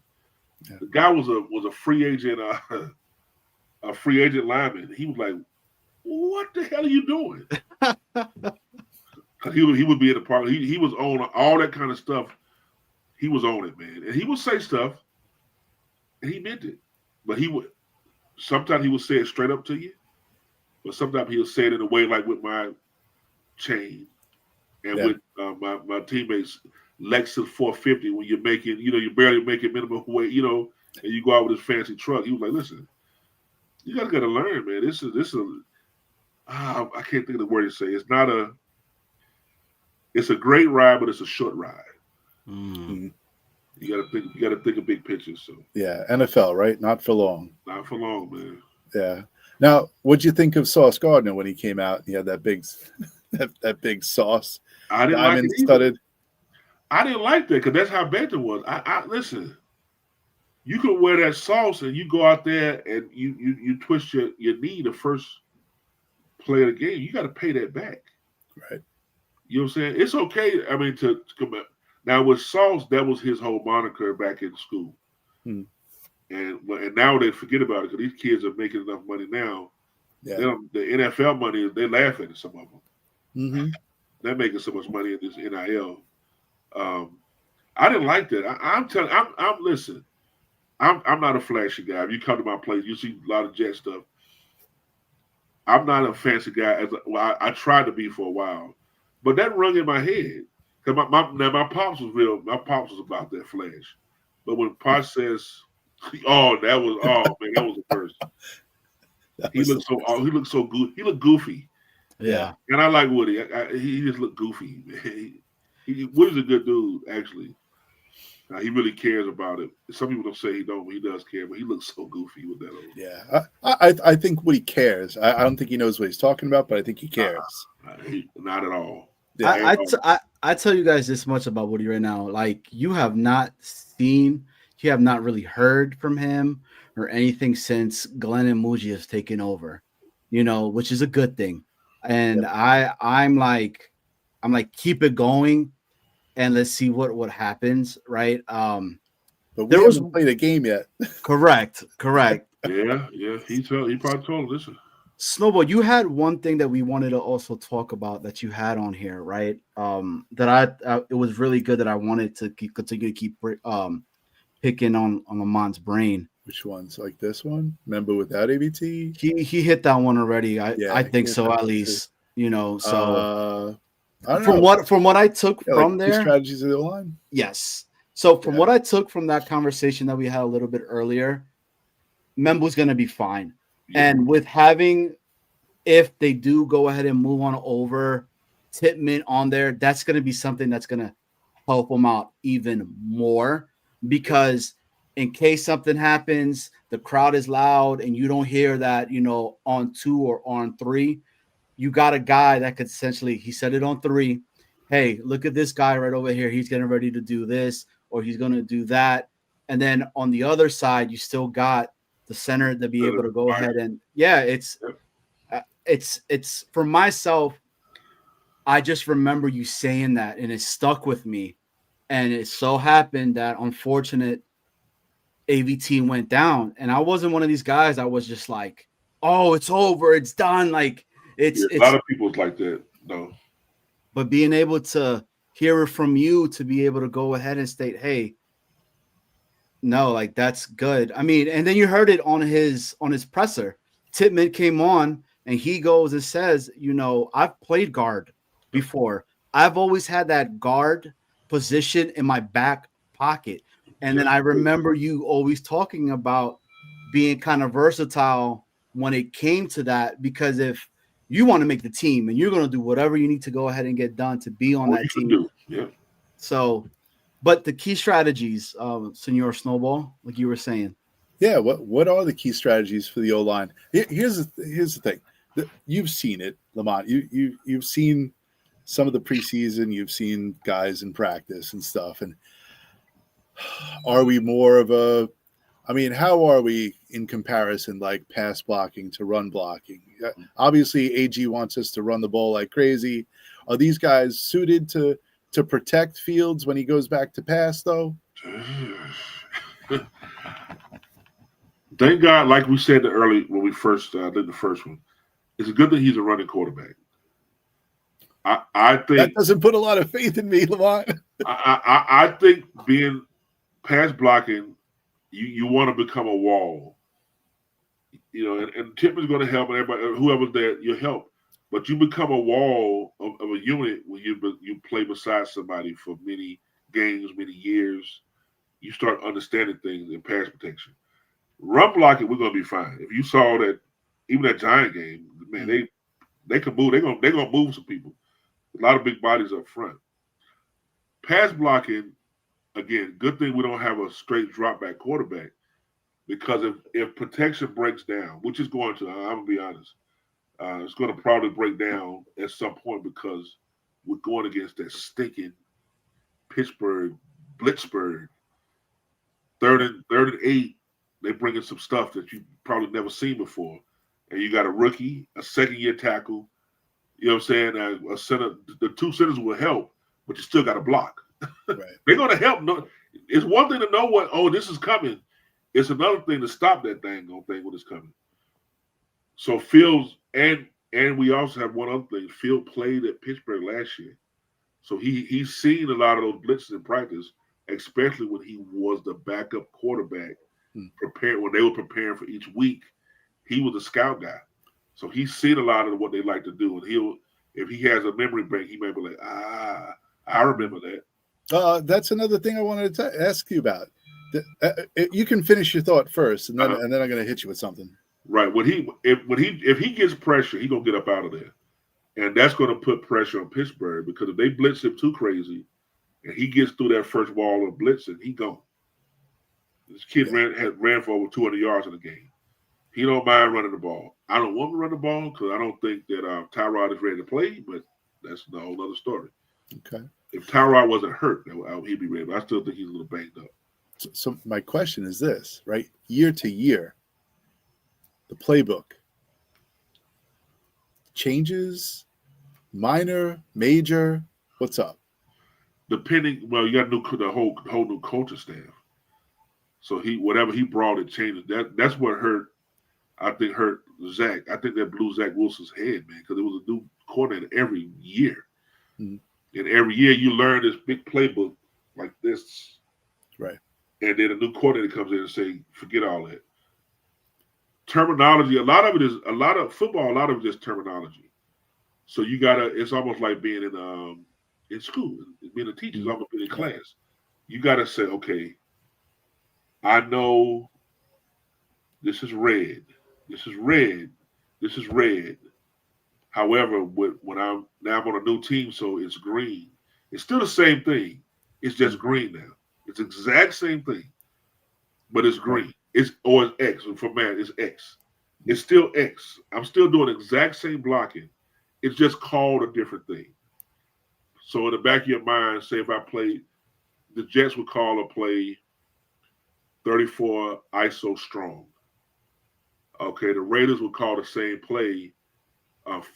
Yeah. The guy was a free agent, lineman. He was like, "What the hell are you doing?" He would be in the park. He was on all that kind of stuff. He was on it, man, and he would say stuff, and he meant it. But sometimes he would say it straight up to you, but sometimes he'll say it in a way like with my chain and with my teammates Lexus 450 when you're making, you're barely making minimum wage, and you go out with this fancy truck. He was like, listen, you gotta learn, man. This is I can't think of the word to say. It's a great ride, but it's a short ride. Mm-hmm. You gotta think of big pictures. So yeah, NFL, right? Not for long. Not for long, man. Yeah. Now, what'd you think of Sauce Gardner when he came out? He had that big that big sauce. I didn't diamond like it studded. I didn't like that because that's how bad it was. I listen. You could wear that sauce and you go out there and you twist your knee the first play of the game. You got to pay that back, right? You know what I'm saying? It's okay. I mean, to come out. Now with Sauce, that was his whole moniker back in school, and now they forget about it because these kids are making enough money now. Yeah. The NFL money, they laugh at it. Some of them. Mm-hmm. They're making so much money in this NIL. I didn't like that. Listen. I'm not a flashy guy. If you come to my place, you see a lot of Jet stuff. I'm not a fancy guy. I tried to be for a while, but that rung in my head because my pops was real. My pops was about that flash, but when Pops says, "Oh, that was the worst." He looked so good. He looked goofy. Yeah, and I like Woody. He just looked goofy. Man. Woody's a good dude, actually. He really cares about it. Some people don't say he don't, but he does care. But he looks so goofy with that. Yeah, I think what he cares. I don't think he knows what he's talking about, but I think he cares. Not at all. Yeah. I tell you guys this much about Woody right now. Like, you have not really heard from him or anything since Glenn and Muji has taken over, which is a good thing. And I'm like, keep it going and let's see what happens. Right. But we haven't played a game yet. Correct. Yeah. He probably told him, listen. Snowball, you had one thing that we wanted to also talk about that you had on here, right? It was really good that I wanted to continue to keep picking on Lamont's brain. Which ones? Like this one? Remember without ABT? He hit that one already. I think so, at least. So I don't know. From what I took from there, strategies of the line. Yes. So from what I took from that conversation that we had a little bit earlier, Membu's gonna be fine. Yeah. And with if they do go ahead and move on over Tippmann on there, that's going to be something that's going to help them out even more, because in case something happens, the crowd is loud and you don't hear that, on 2 or on 3, you got a guy that could essentially, he said it on 3. Hey, look at this guy right over here. He's getting ready to do this, or he's going to do that. And then on the other side, you still got the center to be able to go ahead and it's for myself. I just remember you saying that and it stuck with me. And it so happened that unfortunate AVT went down. And I wasn't one of these guys. I was just like, oh, it's over. It's done. Like it's a lot of people like that though. But being able to hear it from you, to be able to go ahead and state, hey, no, like that's good. I mean, and then you heard it on his presser. Tippmann came on and he goes and says, I've played guard before. I've always had that guard position in my back pocket. And then I remember you always talking about being kind of versatile when it came to that, because if you want to make the team and you're going to do whatever you need to go ahead and get done to be on that team. Yeah. So, but the key strategies, Senor Snowball, like you were saying. Yeah, what are the key strategies for the O-line? Here's the thing. You've seen it, Lamont. You've seen some of the preseason. You've seen guys in practice and stuff. And are we more of a? I mean, how are we in comparison, like pass blocking to run blocking? Obviously, AG wants us to run the ball like crazy. Are these guys suited to protect Fields when he goes back to pass, though? Thank God, like we said early when we first did the first one, it's good that he's a running quarterback. I think that doesn't put a lot of faith in me, Lamont. I think being pass blocking, you want to become a wall. And Tippmann's going to help, and everybody, whoever's there, you'll help. But you become a wall of a unit when you play beside somebody for many games, many years. You start understanding things in pass protection. Run blocking, we're going to be fine. If you saw that, even that Giant game, man, they can move. They're gonna move some people. A lot of big bodies up front. Pass blocking, again, good thing we don't have a straight drop back quarterback, because if protection breaks down, which is going to, I'm gonna be honest, it's going to probably break down at some point, because we're going against that stinking Pittsburgh Blitzburgh. Third and 8, they bring in some stuff that you probably never seen before, and you got a rookie, a second-year tackle. You know what I'm saying? A center, the 2 centers will help, but you still got to block. Right. They're going to help. No, it's one thing to know this is coming. It's another thing to stop that thing when it's coming. So Fields, and we also have one other thing. Field played at Pittsburgh last year, so he's seen a lot of those blitzes in practice, especially when he was the backup quarterback. Prepared when they were preparing for each week, he was a scout guy, so he's seen a lot of what they like to do. And if he has a memory break, he may be like, I remember that. That's another thing I wanted to ask you about. You can finish your thought first, and then I'm going to hit you with something. Right. If he gets pressure, he's gonna get up out of there, and that's going to put pressure on Pittsburgh, because if they blitz him too crazy, and he gets through that first wall of blitzing, he gone. This kid ran for over 200 yards in the game. He don't mind running the ball. I don't want to run the ball because I don't think that Tyrod is ready to play, but that's a whole other story. Okay. If Tyrod wasn't hurt, he'd be ready. But I still think he's a little banged up. So my question is this, right? Year to year, the playbook changes, minor, major. What's up? Depending, well, you got the whole new coaching staff. So whatever he brought, it changed. That's what hurt. I think hurt Zach. I think that blew Zach Wilson's head, man, because it was a new coordinator every year. Mm-hmm. And every year you learn this big playbook like this. Right. And then a new coordinator comes in and say, forget all that. Terminology, a lot of football, a lot of it is terminology. So you it's almost like being in school. Being a teacher is almost being in class. You gotta say, okay, I know this is red. This is red. This is red. However, when I'm on a new team, so it's green. It's still the same thing. It's just green now. It's the exact same thing, but it's green. It's X. And for man, it's X. It's still X. I'm still doing the exact same blocking. It's just called a different thing. So in the back of your mind, say if I played, the Jets would call a play 34 ISO strong. Okay, the Raiders would call the same play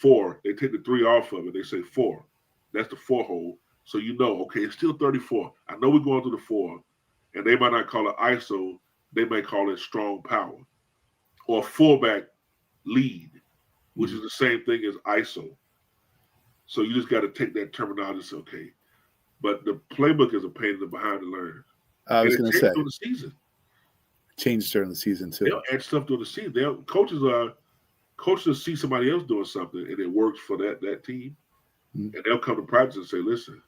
4. They take the 3 off of it. They say 4. That's the 4 hole. So you know, okay, it's still 34. I know we're going through the 4. And they might not call it ISO. They may call it strong power. Or fullback lead, which is the same thing as ISO. So you just got to take that terminology and say, okay. But the playbook is a pain in the behind to learn. I was going to say. During the season. Changed during the season too. They'll add stuff during the season. Coaches see somebody else doing something and it works for that team, and they'll come to practice and say, "Listen,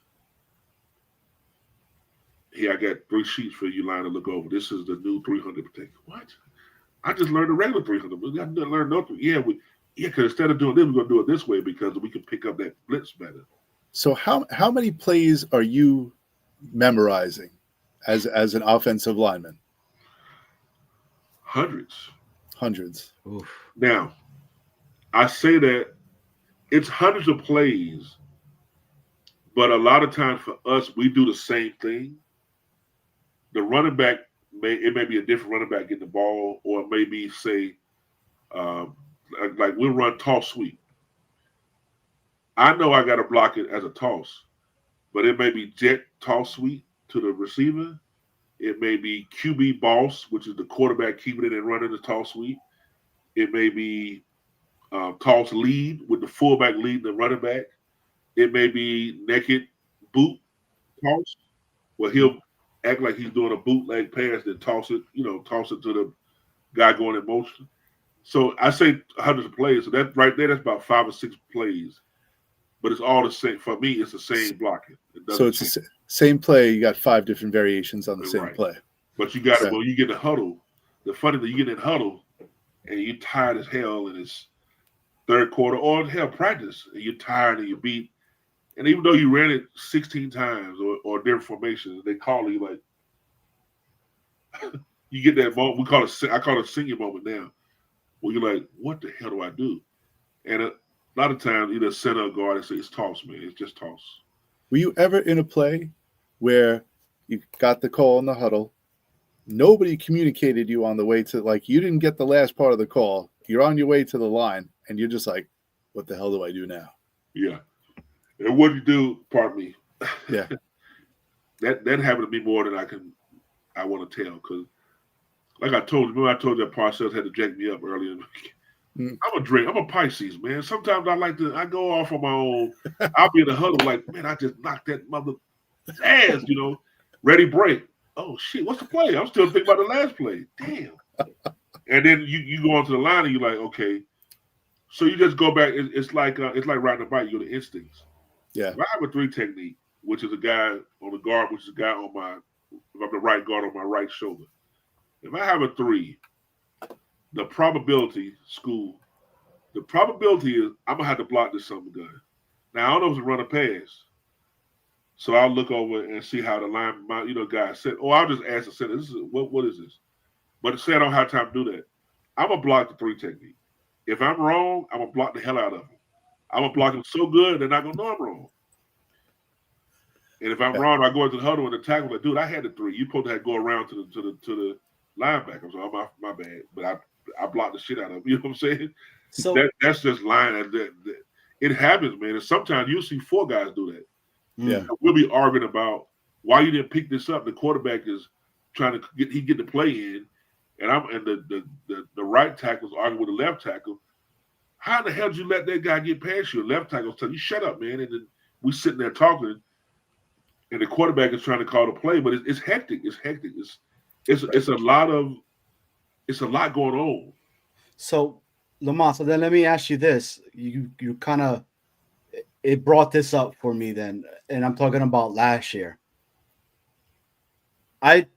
here I got 3 sheets for you, line to look over. This is the new 300 protector." What? I just learned the regular 300. We got to learn no. Because instead of doing this, we're gonna do it this way because we can pick up that blitz better. So how many plays are you memorizing as an offensive lineman? Hundreds. Oof. Now, I say that it's hundreds of plays, but a lot of times for us, we do the same thing. The running back may be a different running back getting the ball, or it may be, say, like we'll run toss sweep. I know I got to block it as a toss, but it may be jet toss sweep to the receiver. It may be QB boss, which is the quarterback keeping it and running the toss sweep. It may be toss lead with the fullback leading the running back. It may be naked boot toss, where he'll act like he's doing a bootleg pass, then toss it to the guy going in motion. So I say hundreds of plays. So that right there, that's about 5 or 6 plays. But it's all the same. For me, it's the same blocking. So it's the same play. You got 5 different variations on the same play. But you got when you get in the huddle, the funny thing, you get in the huddle and you're tired as hell and it's third quarter or hell practice and you're tired and you beat. And even though you ran it 16 times or different formations, they call you like you get that moment. I call it senior moment now, where you're like, what the hell do I do? And a lot of times, either center or guard, they say it's toss, man. It's just toss. Were you ever in a play where you got the call in the huddle, nobody communicated you on the way to, like, you didn't get the last part of the call, you're on your way to the line, and you're just like, what the hell do I do now? Yeah. And what do you do, pardon me? Yeah. that happened to me more than I want to tell, because like I told you, remember I told you that Parcells had to jack me up earlier. I'm a Pisces, man. Sometimes I go off on my own. I'll be in the huddle like, man, I just knocked that mother ass, ready break. Oh shit, what's the play? I'm still thinking about the last play. Damn. And then you go onto the line and you're like, okay. So you just go back. It's like riding a bike. You go to instincts. Yeah. If I have a 3 technique, which is a guy on the guard, which is a guy if I'm the right guard on my right shoulder. If I have a 3, the probability is I'm gonna have to block this son of a gun. Now I don't know if it's a run or pass. So I'll look over and see how the line, guy said. Or I'll just ask the center, what is this? But say I don't have time to do that. I'm going to block the 3 technique. If I'm wrong, I'm going to block the hell out of them. I'm going to block them so good, they're not going to know I'm wrong. And if I'm wrong, I go into the huddle and the tackle, like, dude, I had the 3. You supposed to have to go around to the linebacker. So my bad. But I blocked the shit out of them. You know what I'm saying? So that's just line. It happens, man. And sometimes you'll see 4 guys do that. Yeah. We'll be arguing about why you didn't pick this up. The quarterback is trying to get the play in, and the right tackle's arguing with the left tackle. How the hell did you let that guy get past you? The left tackle's telling you, shut up, man. And then we sitting there talking, and the quarterback is trying to call the play, but it's hectic. It's hectic. It's a lot going on. So, Lamont, so then let me ask you this. You kind of it brought this up for me then, and I'm talking about last year. I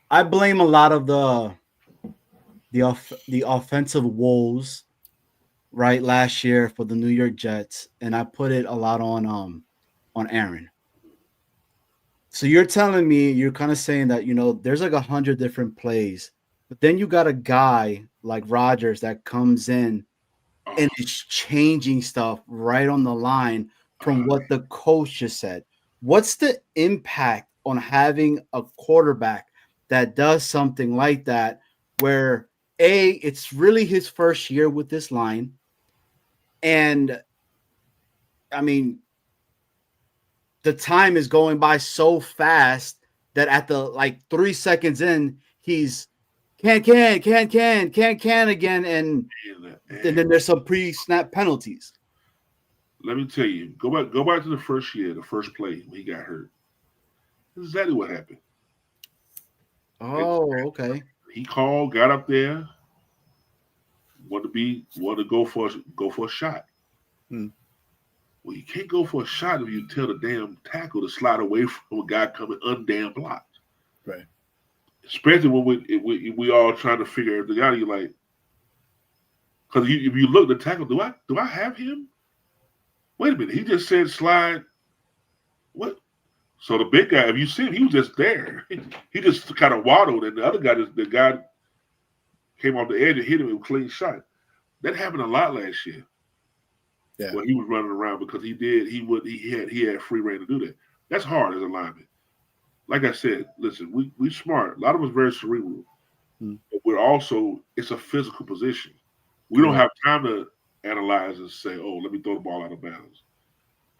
blame a lot of the offensive woes, right, last year for the New York Jets, and I put it a lot on Aaron. So you're telling me, you're kind of saying that, there's like 100 different plays, but then you got a guy like Rodgers that comes in and is changing stuff right on the line from what the coach just said. What's the impact on having a quarterback that does something like that, where it's really his first year with this line? And I mean, the time is going by so fast that at the 3 seconds in, he's can again, and then there's some pre-snap penalties. Let me tell you, go back to the first year, the first play when he got hurt. That's exactly what happened. Oh, okay. He called, got up there, wanted to go for a shot. Well, you can't go for a shot if you tell the damn tackle to slide away from a guy coming undamn blocked. Right. Especially when we all trying to figure everything out. You're like, because if you look at the tackle, do I have him? Wait a minute, he just said slide. What? So the big guy, if you see him, he was just there. He just kind of waddled, and the other guy, the guy came off the edge and hit him with a clean shot. That happened a lot last year. Yeah. When he was running around, because he had free reign to do that. That's hard as a lineman. Like I said, listen, we smart. A lot of us very cerebral. But we're also, it's a physical position. We don't have time to analyze and say, oh, let me throw the ball out of bounds.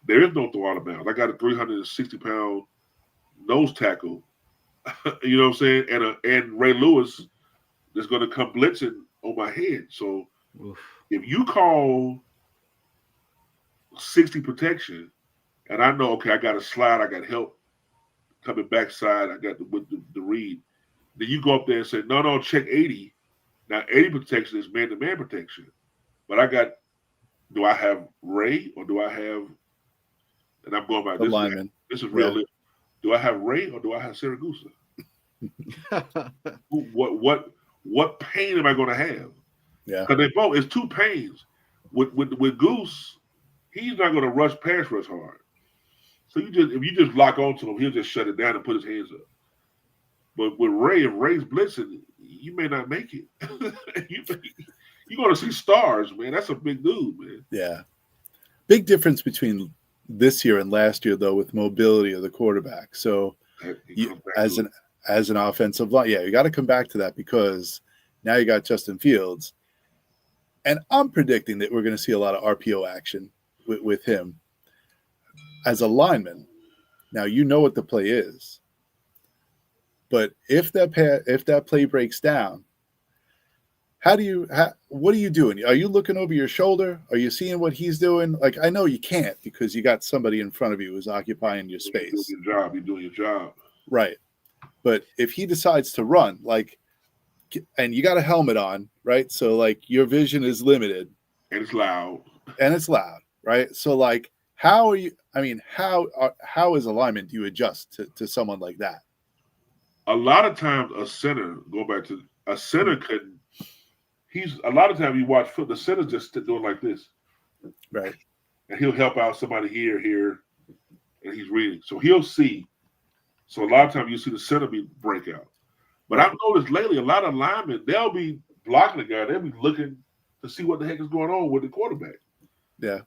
There is no throw out of bounds. I got a 360-pound nose tackle, you know what I'm saying, and Ray Lewis that's going to come blitzing on my head. So if you call 60 protection, and I know, okay, I got a slide, I got help coming backside, I got the read, then you go up there and say, no, check 80. Now, 80 protection is man-to-man protection. But do I have Ray or do I have, and I'm going by this is real. Do I have Ray or do I have Saragusa? What pain am I going to have? Yeah. Because they both, it's 2 pains. With Goose, he's not going to pass rush hard. So if you just lock onto him, he'll just shut it down and put his hands up. But with Ray, if Ray's blitzing, you may not make it. You're going to see stars, man. That's a big dude, man. Yeah. Big difference between this year and last year, though, with mobility of the quarterback. So as an offensive line, you got to come back to that, because now you got Justin Fields. And I'm predicting that we're going to see a lot of RPO action with him. As a lineman, now you know what the play is. But if that play breaks down, what are you doing? Are you looking over your shoulder? Are you seeing what he's doing? Like, I know you can't, because you got somebody in front of you who's occupying your space. You're doing your job. Right. But if he decides to run, and you got a helmet on, right? So your vision is limited. And it's loud. Right? So how as a lineman do you adjust to someone like that? A lot of times a center couldn't. A lot of times you watch foot, the center just doing like this. Right. And he'll help out somebody here. and he's reading. So he'll see. So a lot of times you see the center be break out. But I've noticed lately a lot of linemen, they'll be blocking the guy. They'll be looking to see what the heck is going on with the quarterback. Yeah.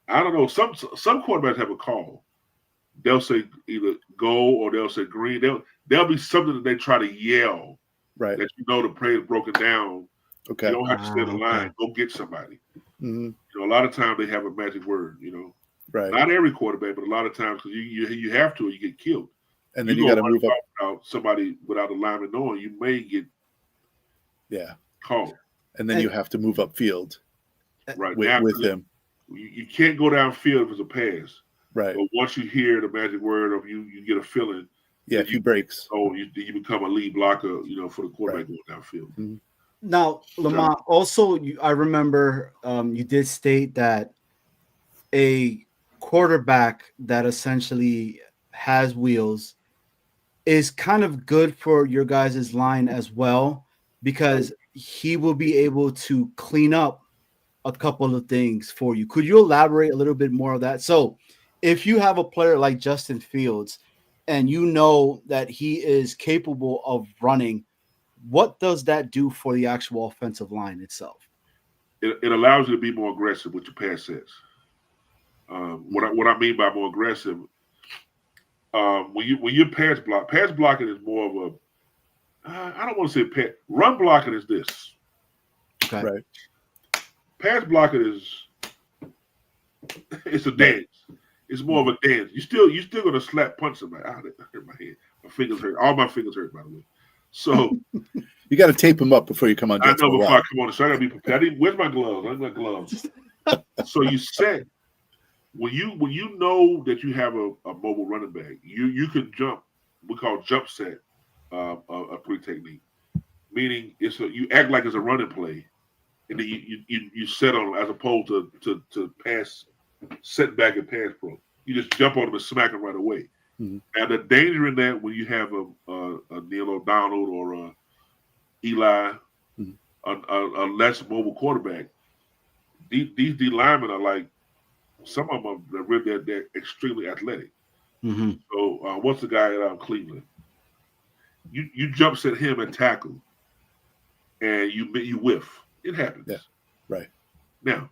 I don't know. Some quarterbacks have a call. They'll say either go or they'll say green. There'll be something that they try to yell. Right. That you know the play is broken down. Okay. You don't have to stay in the line. Go get somebody. Mm-hmm. You know, a lot of times they have a magic word, you know. Right. Not every quarterback, but a lot of times because you have to or you get killed. And then you got to move up. Without somebody without a lineman knowing, you may get called. And then you have to move upfield with him. You can't go downfield if it's a pass. Right. But once you hear the magic word of you get a feeling. Yeah, if he breaks. Oh, you become a lead blocker, you know, for the quarterback going downfield. Mm-hmm. Now, Lamont, also, I remember you did state that a quarterback that essentially has wheels is kind of good for your guys' line as well, because he will be able to clean up a couple of things for you. Could you elaborate a little bit more on that? So if you have a player like Justin Fields and you know that he is capable of running, what does that do for the actual offensive line itself? It allows you to be more aggressive with your pass sets. What I mean by more aggressive, when you pass blocking is more of a, I don't want to say run blocking is this. Okay. Right. Pass blocking it's a dance. It's more of a dance. You still gonna slap punch somebody. That hurt my head. My fingers hurt. All my fingers hurt, by the way. So you got to tape him up before you come on. I know before I come on. So I gotta be prepared. Where's my gloves? I need my gloves. So you set when you know that you have a mobile running back, you can jump. We call jump set a pre-technique, meaning you act like it's a running play, and then you set on them as opposed to pass, set back and pass pro. You just jump on them and smack them right away. Mm-hmm. And the danger in that when you have a Neil O'Donnell or a Eli, a less mobile quarterback, these D linemen are like, some of them they're extremely athletic. Mm-hmm. So what's the guy at Cleveland? You jump set him and tackle, and you whiff. It happens. Yeah. Right. Now,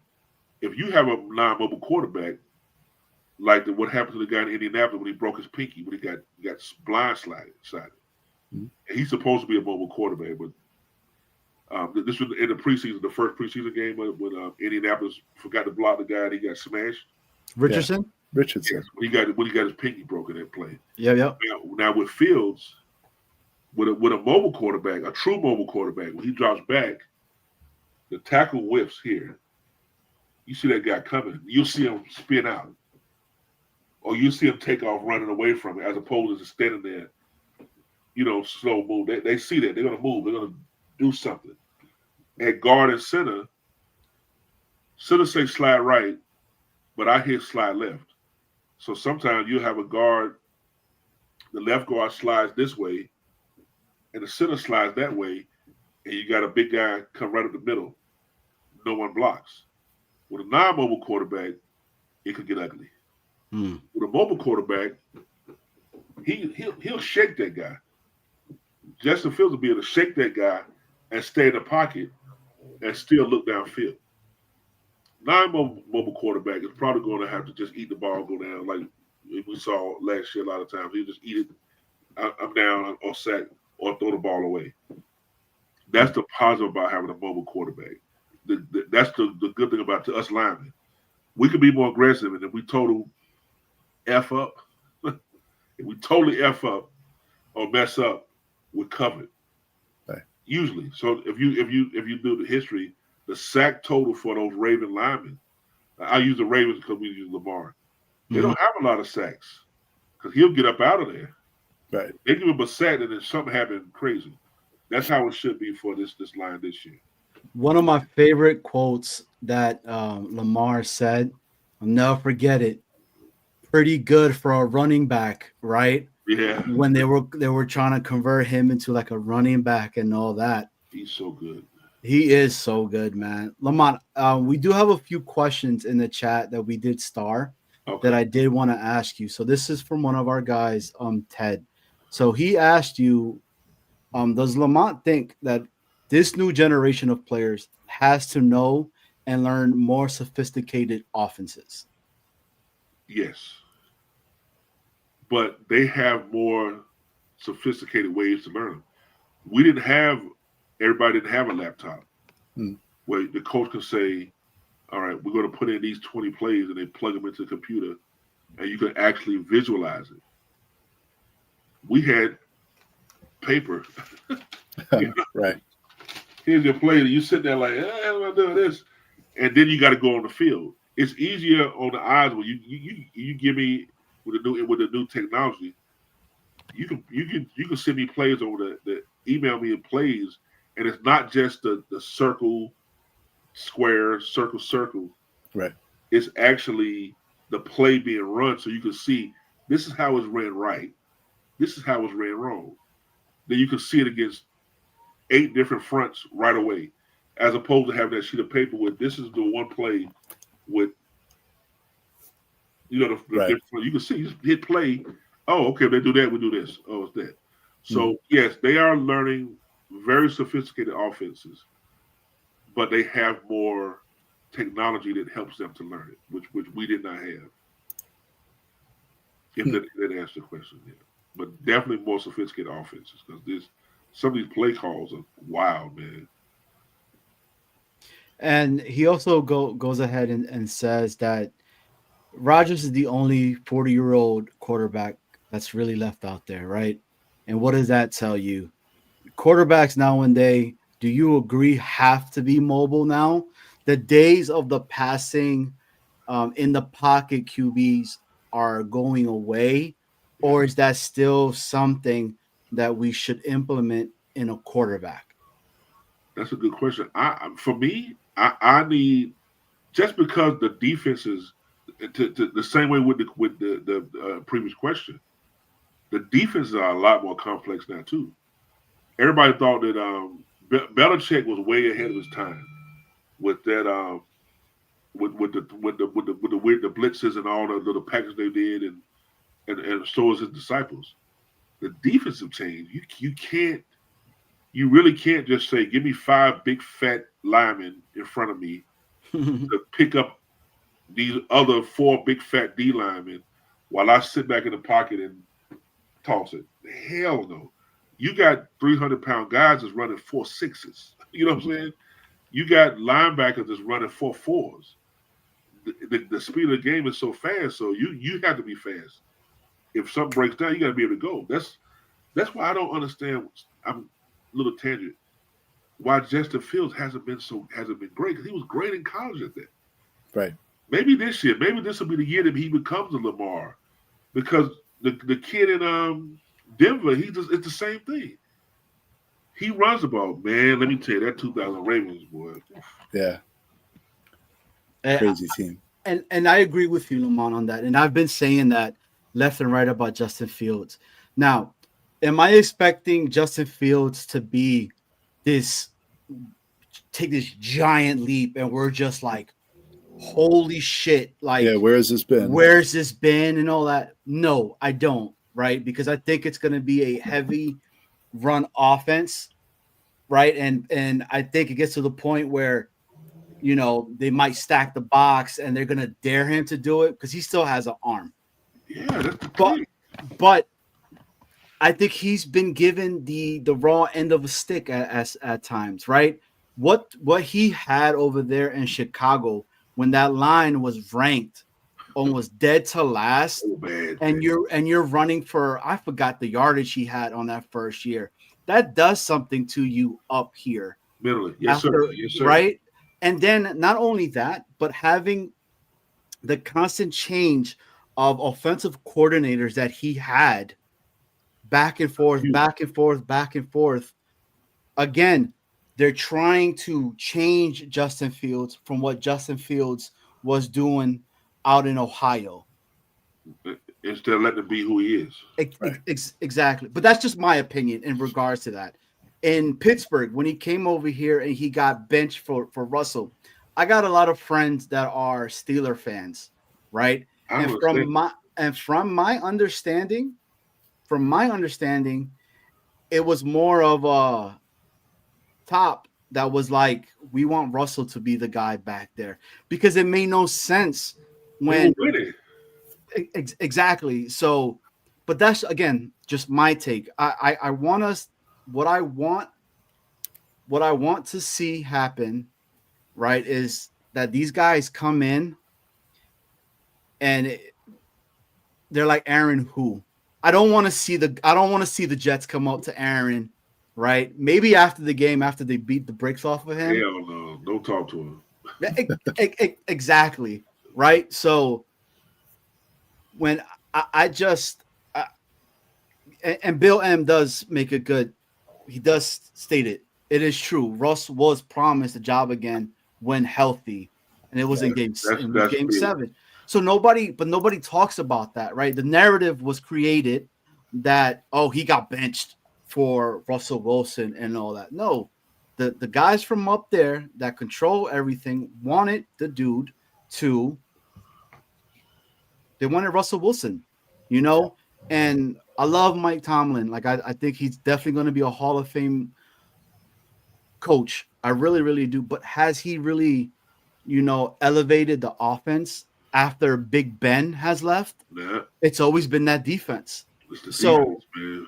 if you have a non-mobile quarterback, like what happened to the guy in Indianapolis when he broke his pinky, when he got blindsided. Mm-hmm. And he's supposed to be a mobile quarterback, but this was in the preseason, the first preseason game when Indianapolis forgot to block the guy and he got smashed. Richardson? Yeah. Richardson. Yes, when he got his pinky broken that play. Yeah. Now with Fields, with a mobile quarterback, a true mobile quarterback, when he drops back, the tackle whiffs here. You see that guy coming. You'll see him spin out. Or you see him take off running away from it as opposed to standing there, slow move. They see that. They're going to move. They're going to do something. At guard and center say slide right, but I hear slide left. So sometimes you have a guard, the left guard slides this way, and the center slides that way, and you got a big guy come right up the middle. No one blocks. With a non-mobile quarterback, it could get ugly. With a mobile quarterback, he'll shake that guy. Justin Fields will be able to shake that guy and stay in the pocket and still look downfield. Non-mobile quarterback is probably going to have to just eat the ball, go down like we saw last year a lot of times. He'll just eat it. I'm down or sack or throw the ball away. That's the positive about having a mobile quarterback. That's the good thing about us linemen. We can be more aggressive, and if we total F up, if we totally F up or mess up, we're covered. Right. Usually. So if you do the history, the sack total for those Raven linemen, I use the Ravens because we use Lamar. They don't have a lot of sacks because he'll get up out of there. Right. They give him a sack and then something happened crazy. That's how it should be for this line this year. One of my favorite quotes that Lamar said, I'll never forget it. Pretty good for a running back, right? Yeah. When they were trying to convert him into like a running back and all that. He's so good. He is so good, man. Lamont, we do have a few questions in the chat that we did star. that I did want to ask you. So this is from one of our guys, Ted. So he asked you, does Lamont think that this new generation of players has to know and learn more sophisticated offenses? Yes. But they have more sophisticated ways to learn. Everybody didn't have a laptop where the coach can say, all right, we're going to put in these 20 plays and they plug them into the computer and you can actually visualize it. We had paper. Right. Here's your play. And you sit there like, how am I doing this? And then you got to go on the field. It's easier on the eyes when you give me with the new technology. You can send me plays over the email me plays, and it's not just the circle, square, circle. Right. It's actually the play being run, so you can see this is how it's ran right. This is how it's ran wrong. Then you can see it against 8 different fronts right away, as opposed to having that sheet of paper with this is the one play with the different. You can see, you just hit play. Oh, okay, if they do that, we do this. Oh, it's that. So yes, they are learning very sophisticated offenses, but they have more technology that helps them to learn it, which we did not have. If that answers the question, yeah. But definitely more sophisticated offenses because some of these play calls are wild, man. And he also goes ahead and says that Rodgers is the only 40-year-old quarterback that's really left out there, right? And what does that tell you? Quarterbacks nowadays, do you agree, have to be mobile now? The days of the passing in the pocket QBs are going away, or is that still something that we should implement in a quarterback? That's a good question. For me, I need, just because the defenses, to the same way with the previous question, the defenses are a lot more complex now too. Everybody thought that Belichick was way ahead of his time with that with the blitzes and all the little packages they did, and so was his disciples. The defensive change, you really can't just say, give me 5 big fat linemen in front of me to pick up these other 4 big fat D linemen while I sit back in the pocket and toss it. Hell no. You got 300-pound guys that's running 4.6s. You know what I'm saying? You got linebackers that's running 4.4s. The speed of the game is so fast, so you have to be fast. If something breaks down, you got to be able to go. That's why I don't understand. I'm a little tangent. Why Justin Fields hasn't been great, because he was great in college at that. Right. Maybe this will be the year that he becomes a Lamar, because the kid in Denver, it's the same thing. He runs the ball, man. Let me tell you, that 2000 Ravens, boy. Yeah. Crazy team. And I agree with you, Lamont, on that. And I've been saying that left and right about Justin Fields. Now, am I expecting Justin Fields to be take this giant leap and we're just like, holy shit, like, yeah, where's this been and all that? No, I don't, right? Because I think it's going to be a heavy run offense, right? And I think it gets to the point where, they might stack the box and they're going to dare him to do it because he still has an arm. Yeah, that's the point. But I think he's been given the raw end of a stick at times, right? What he had over there in Chicago when that line was ranked almost dead to last, and you're running for, I forgot the yardage he had on that first year. That does something to you up here. Mentally, yes, sir. Right? And then not only that, but having the constant change of offensive coordinators that he had back and forth. Again, they're trying to change Justin Fields from what Justin Fields was doing out in Ohio. Instead of letting him be who he is. Exactly. But that's just my opinion in regards to that. In Pittsburgh, when he came over here and he got benched for Russell, I got a lot of friends that are Steeler fans, right? I And don't from my understanding, it was more of a top that was like, we want Russell to be the guy back there, because it made no sense They when were winning. exactly. So, but that's again just my take. I want us what I want to see happen, right, is that these guys come in and they're like, Aaron who? I don't want to see the Jets come up to Aaron, right? Maybe after the game, after they beat the bricks off of him. Hell no. Don't talk to him. Exactly, right? So when I just and Bill M does make it good. He does state it. It is true. Russ was promised a job again when healthy, and it was in game that's game big. 7. So nobody talks about that, right? The narrative was created that, oh, he got benched for Russell Wilson and all that. No, the guys from up there that control everything wanted the dude to. They wanted Russell Wilson, you know, and I love Mike Tomlin. Like I think he's definitely going to be a Hall of Fame coach. I really, really do. But has he really, elevated the offense after Big Ben has left? Yeah. It's always been that defense. It's the So defense, man.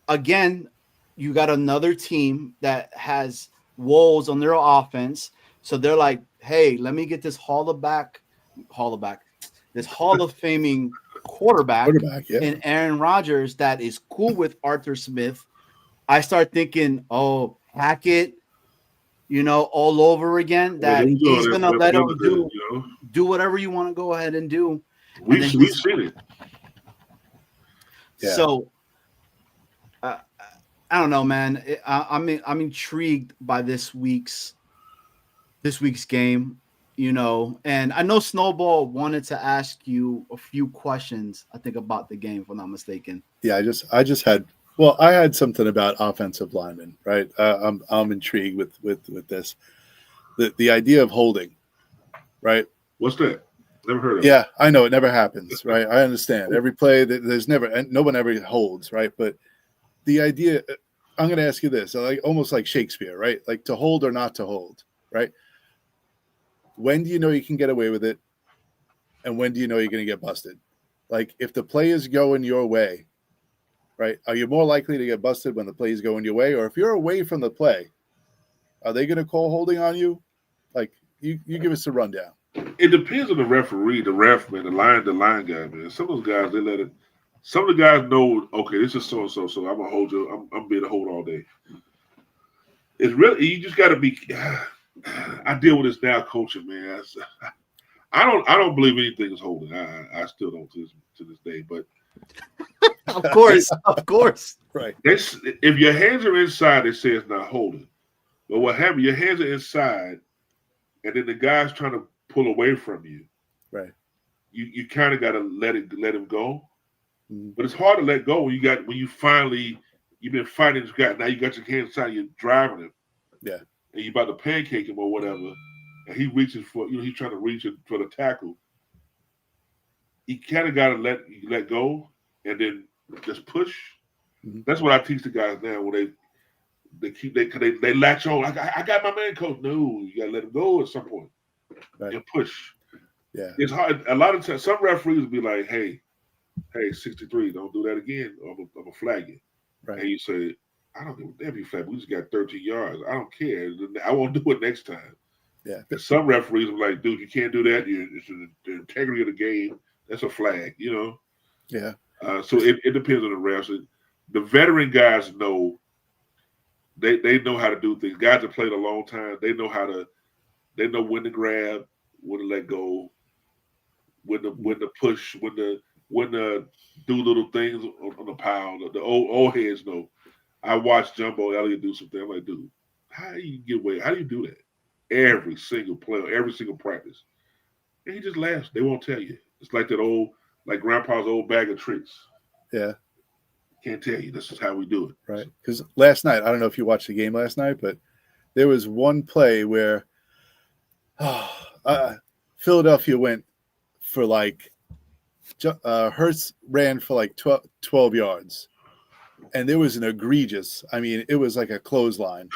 again, you got another team that has woes on their offense. So they're like, hey, let me get this Hall of Faming quarterback yeah. in Aaron Rodgers that is cool with Arthur Smith. I start thinking, oh, Hackett, all over again, that he's going to let him do whatever you want to go ahead and do. We've seen it. Yeah. So, I don't know, man. I'm intrigued by this week's game, and I know Snowball wanted to ask you a few questions, I think, about the game, if I'm not mistaken. Yeah, I just had. Well, I had something about offensive linemen, right? I'm intrigued with this, the idea of holding, right? What's that? Never heard of it. Yeah, I know it never happens, right? I understand every play. No one ever holds, right? But the idea, I'm going to ask you this, almost like Shakespeare, right? Like to hold or not to hold, right? When do you know you can get away with it, and when do you know you're going to get busted? Like if the play is going your way, right? Are you more likely to get busted when the play is going your way? Or if you're away from the play, are they going to call holding on you? Like, you give us a rundown. It depends on the referee, the ref, man, the line guy, man. Some of those guys, they let it. Some of the guys know, okay, this is so-and-so, so I'm going to hold you. I'm being a hold all day. It's really, you just got to be, I deal with this now coaching, man. I don't believe anything is holding. I still don't to this day, but. Of course. Right. If your hands are inside, it says not holding. But what happened? Your hands are inside, and then the guy's trying to pull away from you. Right. You kind of got to let him go. Mm-hmm. But it's hard to let go when you've been fighting this guy. Now you got your hands inside, you're driving him. Yeah. And you about to pancake him or whatever, and he reaches for he's trying to reach for the tackle. You kind of got to let go and then just push. Mm-hmm. That's what I teach the guys now when they latch on. I got my man, coach. No, you got to let him go at some point. Right. And push. Yeah. It's hard. A lot of times, some referees will be like, hey, 63, don't do that again, or I'm going to flag you. Right. And you say, I don't give a damn you flag. We just got 13 yards. I don't care. I won't do it next time. Yeah. And some referees are like, dude, you can't do that. It's the integrity of the game. That's a flag, Yeah. So it depends on the refs. The veteran guys know they know how to do things. Guys that played a long time, they know when to grab, when to let go, when to push, when to do little things on the pile. The old heads know. I watched Jumbo Elliott do something. I'm like, dude, how do you get away? How do you do that? Every single play, every single practice. And he just laughs. They won't tell you. It's like like grandpa's old bag of tricks. Yeah. Can't tell you. This is how we do it. Right. Because last night, I don't know if you watched the game last night, but there was one play where Philadelphia went for like Hurts ran for like 12 yards, and there was an egregious. I mean, it was like a clothesline.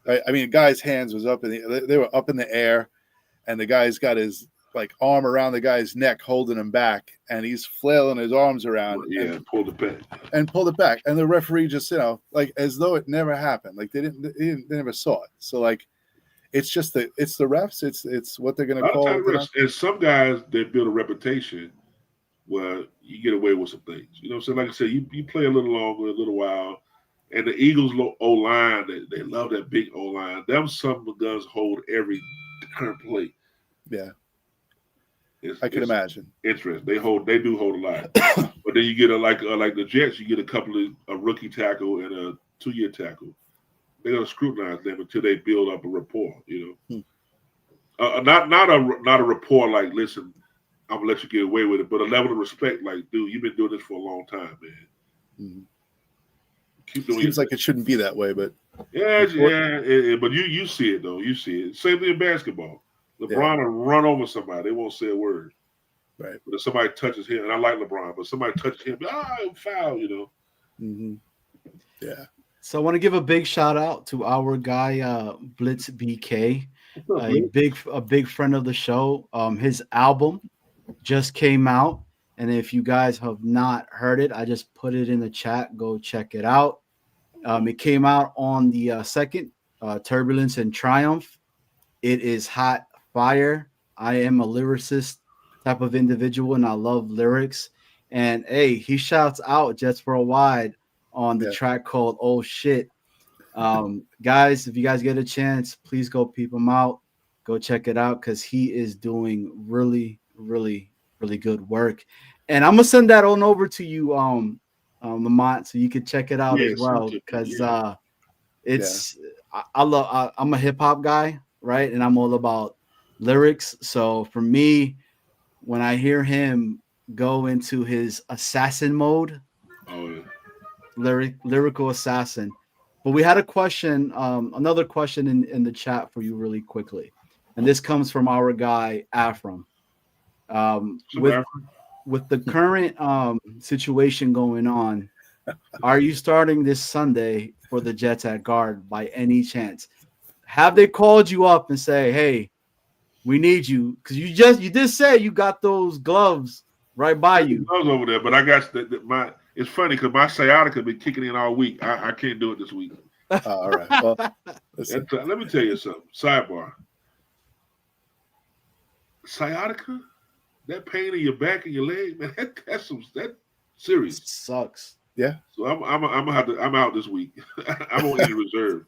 Right? I mean, the guy's hands was up they were up in the air, and the guy's got his like arm around the guy's neck, holding him back, and he's flailing his arms around. And pulled it back. And the referee just, like as though it never happened. Like they never saw it. So like, it's just it's the refs. It's what they're going to call it. And some guys, they build a reputation where you get away with some things. You know what I'm saying? Like I said, you play a little longer, a little while, and the Eagles' O-line, they love that big O-line. Them some of the guns hold every current play. Yeah. I can imagine. Interest. They do hold a lot. But then you get like the Jets, you get a couple of a rookie tackle and a 2-year tackle. They're gonna scrutinize them until they build up a rapport. Not a rapport like, listen, I'm gonna let you get away with it, but a level of respect, like, dude, you've been doing this for a long time, man. Mm-hmm. Keep doing Seems like it shouldn't be that way, but but you see it though. You see it. Same thing in basketball. LeBron will run over somebody. They won't say a word. Right. But if somebody touches him, and I like LeBron, but somebody touches him, foul, Mm-hmm. Yeah. So I want to give a big shout out to our guy Blitz BK, a big friend of the show. His album just came out, and if you guys have not heard it, I just put it in the chat. Go check it out. It came out on the 2nd, Turbulence and Triumph. It is hot fire. I am a lyricist type of individual, and I love lyrics. And hey, he shouts out Jets Worldwide on the track called "Oh Shit." Guys, if you guys get a chance, please go peep him out. Go check it out because he is doing really, really, really good work. And I'm gonna send that on over to you, Lamont, so you can check it out as well. Because I'm a hip hop guy, right? And I'm all about lyrics. So for me, when I hear him go into his assassin mode, lyrical assassin. But we had a question, another question in the chat for you really quickly. And this comes from our guy, Afram. With the current situation going on, are you starting this Sunday for the Jets at guard by any chance? Have they called you up and say, hey, we need you? Because you did say you got those gloves right by you. Gloves over there, but I got it's funny because my sciatica been kicking in all week. I can't do it this week. All right. Well, let me tell you something. Sidebar. Sciatica, that pain in your back and your leg, man, that's serious. It sucks. Yeah. So I'm out this week. I'm on injury reserve.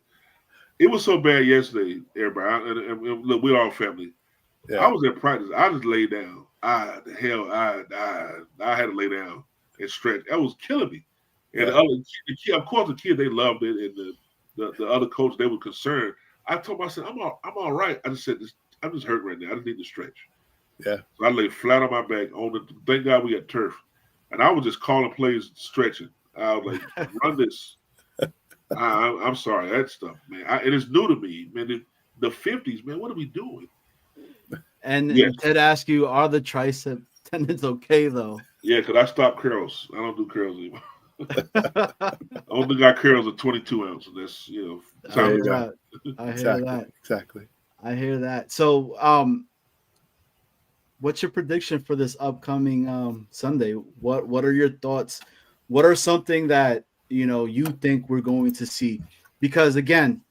It was so bad yesterday, everybody. And look, we're all family. Yeah. I was at practice. I just laid down. I had to lay down and stretch. That was killing me. And of course, the kids, they loved it, and the other coach, they were concerned. I told myself, I'm all right. I just said, I'm just hurt right now. I just need to stretch. Yeah. So I lay flat on my back. Thank God we got turf. And I was just calling plays, stretching. I was like, run this. I'm sorry, that stuff, man. It is new to me, man. The 50s, man. What are we doing? And Ted asked you, are the tricep tendons okay though? Yeah, because I stopped curls. I don't do curls anymore. I only got curls at 22 ounces. That's I hear that. Exactly. I hear that. So, what's your prediction for this upcoming Sunday? What are your thoughts? What are something that you think we're going to see? Because again,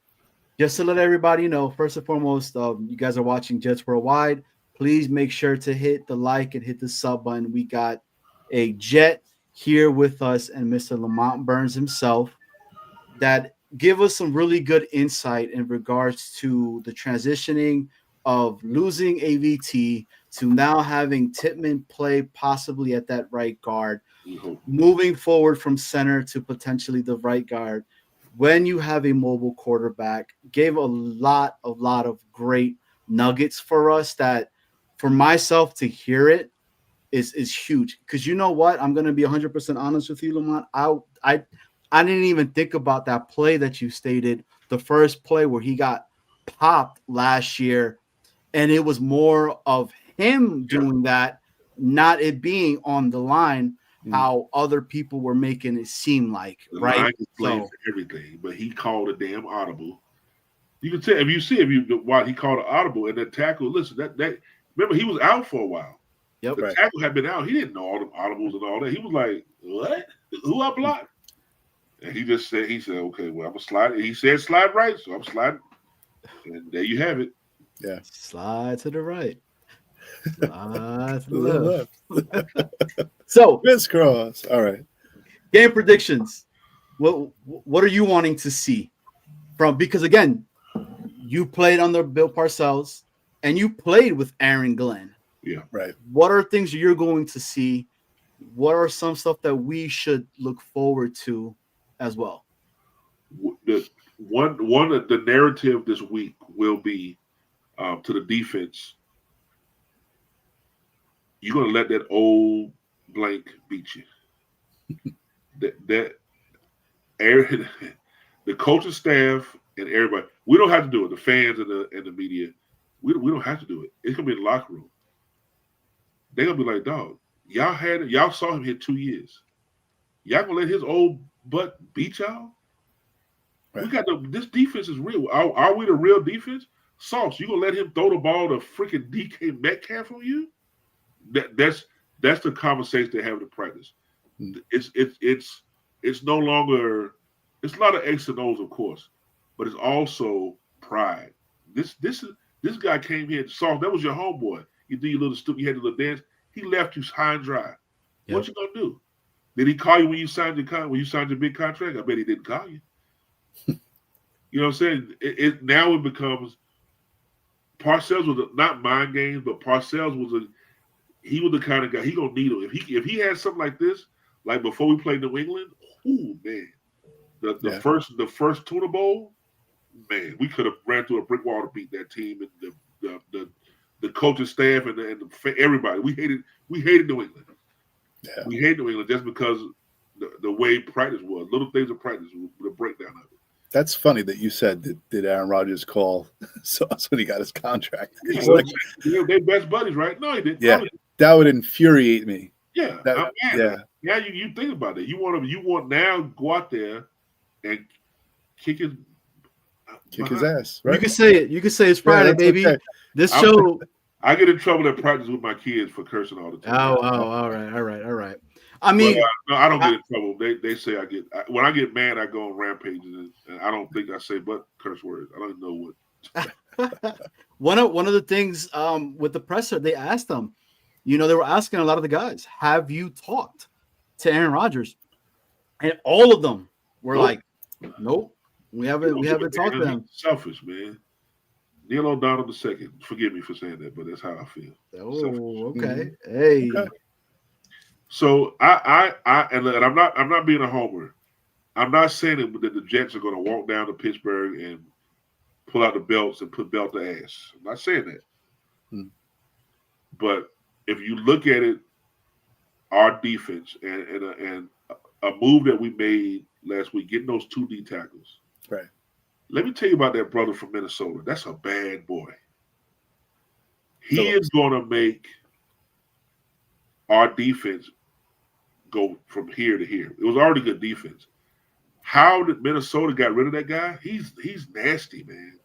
just to let everybody know, first and foremost, you guys are watching Jets Worldwide. Please make sure to hit the like and hit the sub button. We got a Jet here with us and Mr. Lamont Burns himself that give us some really good insight in regards to the transitioning of losing AVT to now having Tippmann play possibly at that right guard, moving forward from center to potentially the right guard. When you have a mobile quarterback, gave a lot of great nuggets for us that for myself to hear it is huge. Because you know what? I'm going to be 100% honest with you, Lamont. I didn't even think about that play that you stated, the first play where he got popped last year, and it was more of him doing that, not it being on the line how other people were making it seem like, The right? line is playing for everything, but he called a damn audible. You can tell if you why he called an audible and that tackle. Listen, that remember he was out for a while. Yep. The tackle had been out. He didn't know all the audibles and all that. He was like, "What? Who I blocked?" And he said, "Okay, well, I'm gonna slide." He said, "Slide right," so I'm sliding, and there you have it. Yeah. Slide to the right. Slide to the left. So, crisscross. All right. game predictions. What are you wanting to see from? Because again, you played under Bill Parcells and you played with Aaron Glenn. Yeah, right. What are things you're going to see? What are some stuff that we should look forward to as well? The narrative this week will be to the defense. You're gonna let that old blank beat you. that Aaron, the coaching staff and everybody, we don't have to do it. The fans and the media, we don't have to do it. It's gonna be in the locker room. They're gonna be like, dog, y'all saw him hit 2 years. Y'all gonna let his old butt beat y'all? Right. We got this defense is real. Are we the real defense? Sauce, you gonna let him throw the ball to freaking DK Metcalf on you? That's the conversation they have in practice. It's no longer, it's a lot of X and O's, of course, but it's also pride. This guy came here, Sauce, that was your homeboy. You do your little stupid, you had your little dance. He left you high and dry. Yep. What you gonna do? Did he call you when you signed your big contract? I bet he didn't call you. You know what I'm saying? Now it becomes Parcells was not mind games, but Parcells was he was the kind of guy he gonna need him. If he had something like this, like before we played New England, ooh man, the first Tuna Bowl, man, we could have ran through a brick wall to beat that team and the coaching staff and everybody. We hated New England. Yeah. We hated New England just because the way practice was. Little things of practice, the breakdown of it. That's funny that you said did Aaron Rodgers call Sauce when he got his contract? They're best buddies, right? No, he didn't. Yeah, that would infuriate me. Yeah, yeah. Now you think about it. You want now go out there and kick his ass. Right? You can say it. You can say it's Friday, baby. Okay. This show. I get in trouble at practice with my kids for cursing all the time. All right. I mean, no, I don't get in trouble. They say when I get mad, I go on rampages, and I don't think I say but curse words. I don't even know what. One of the things with the presser, they asked them, they were asking a lot of the guys, have you talked to Aaron Rodgers? And all of them were like, nope, we haven't talked to him. Selfish, man. Neil O'Donnell II. Forgive me for saying that, but that's how I feel. Oh, selfish. Okay. Hey. Okay. So I'm not being a homer. I'm not saying that the Jets are going to walk down to Pittsburgh and pull out the belts and put belt to ass. I'm not saying that. But if you look at it, our defense and a move that we made last week, getting those 2 D tackles. Right. Let me tell you about that brother from Minnesota. That's a bad boy. He is going to make our defense go from here to here. It was already good defense. How did Minnesota got rid of that guy? He's nasty, man.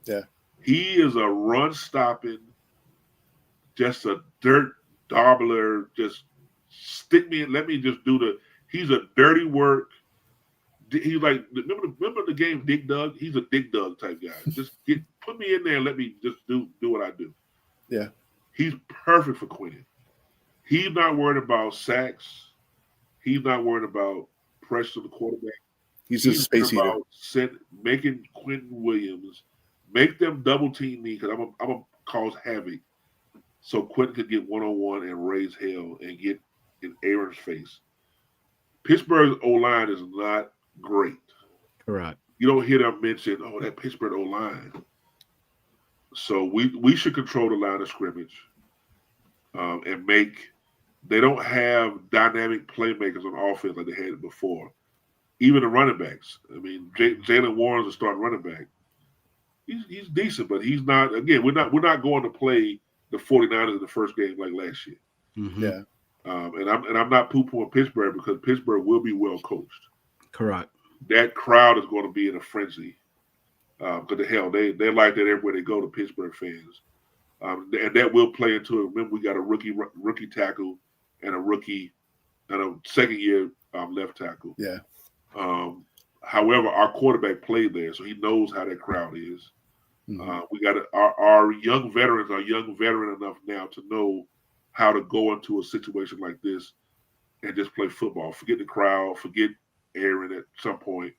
Yeah. He is a run-stopping, just a dirt daubler, just stick me in, let me just do he's a dirty work. He's like, remember the game Dig Dug? He's a Dig Dug type guy. Just put me in there and let me just do what I do. Yeah. He's perfect for Quinn. He's not worried about sacks. He's not worried about pressure to the quarterback. He's a space eater. Making Quentin Williams make them double team me because I'm gonna cause havoc. So Quentin could get one-on-one and raise hell and get in Aaron's face. Pittsburgh's O-line is not great. Correct. You don't hear them mention, that Pittsburgh O-line. So we should control the line of scrimmage and they don't have dynamic playmakers on offense like they had it before. Even the running backs. I mean, Jalen Warren's a starting running back. He's decent, but he's not. Again, we're not going to play the 49ers in the first game like last year. Mhm. Yeah. And I'm not poo-pooing Pittsburgh because Pittsburgh will be well coached. Correct. That crowd is going to be in a frenzy. Because the hell, they're like that everywhere they go, to Pittsburgh fans. And that will play into it. Remember, we got a rookie tackle and a second-year left tackle. Yeah. However, our quarterback played there, so he knows how that crowd is. Mhm. We got our young veterans are young veteran enough now to know how to go into a situation like this and just play football. Forget the crowd, forget Aaron at some point,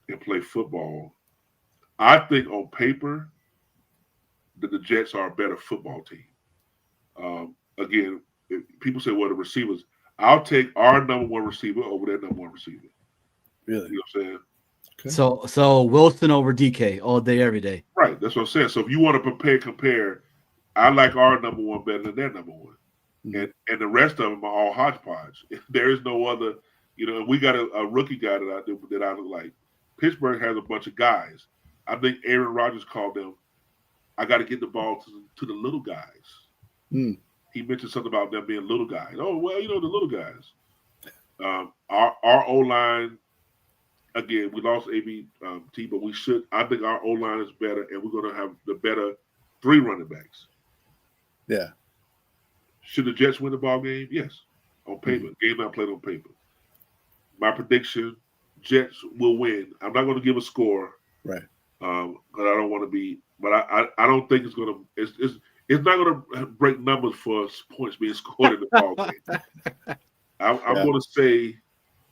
and play football. I think on paper that the Jets are a better football team. Again, if people say, well, the receivers, I'll take our number one receiver over their number one receiver. Really? You know what I'm saying? Okay. So Wilson over DK all day, every day. Right. That's what I'm saying. So if you want to compare, I like our number one better than their number one. Mhm. And the rest of them are all hodgepodge. There is no other, and we got a rookie guy that I like. Pittsburgh has a bunch of guys. I think Aaron Rodgers called them, I got to get the ball to the little guys. Mm. He mentioned something about them being little guys. Oh, well, the little guys. Our O-line, again, we lost ABT, but I think our O-line is better, and we're going to have the better 3 running backs. Yeah. Should the Jets win the ball game? Yes. On paper. Game not played on paper. My prediction, Jets will win. I'm not going to give a score. Right. Because I don't want to be, but I don't think it's going to, it's not going to break numbers for points being scored in the ball game. I'm going to say,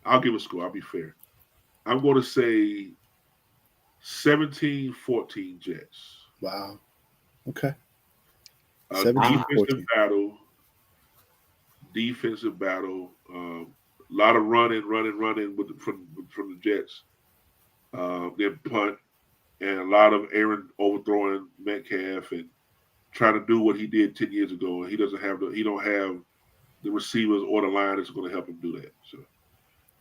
I'll give a score. I'll be fair. I'm going to say 17-14 Jets. Wow. Okay. Defensive battle. A lot of running from the Jets. Then punt, and a lot of Aaron overthrowing Metcalf and trying to do what he did 10 years ago. And he don't have the receivers or the line that's going to help him do that. So,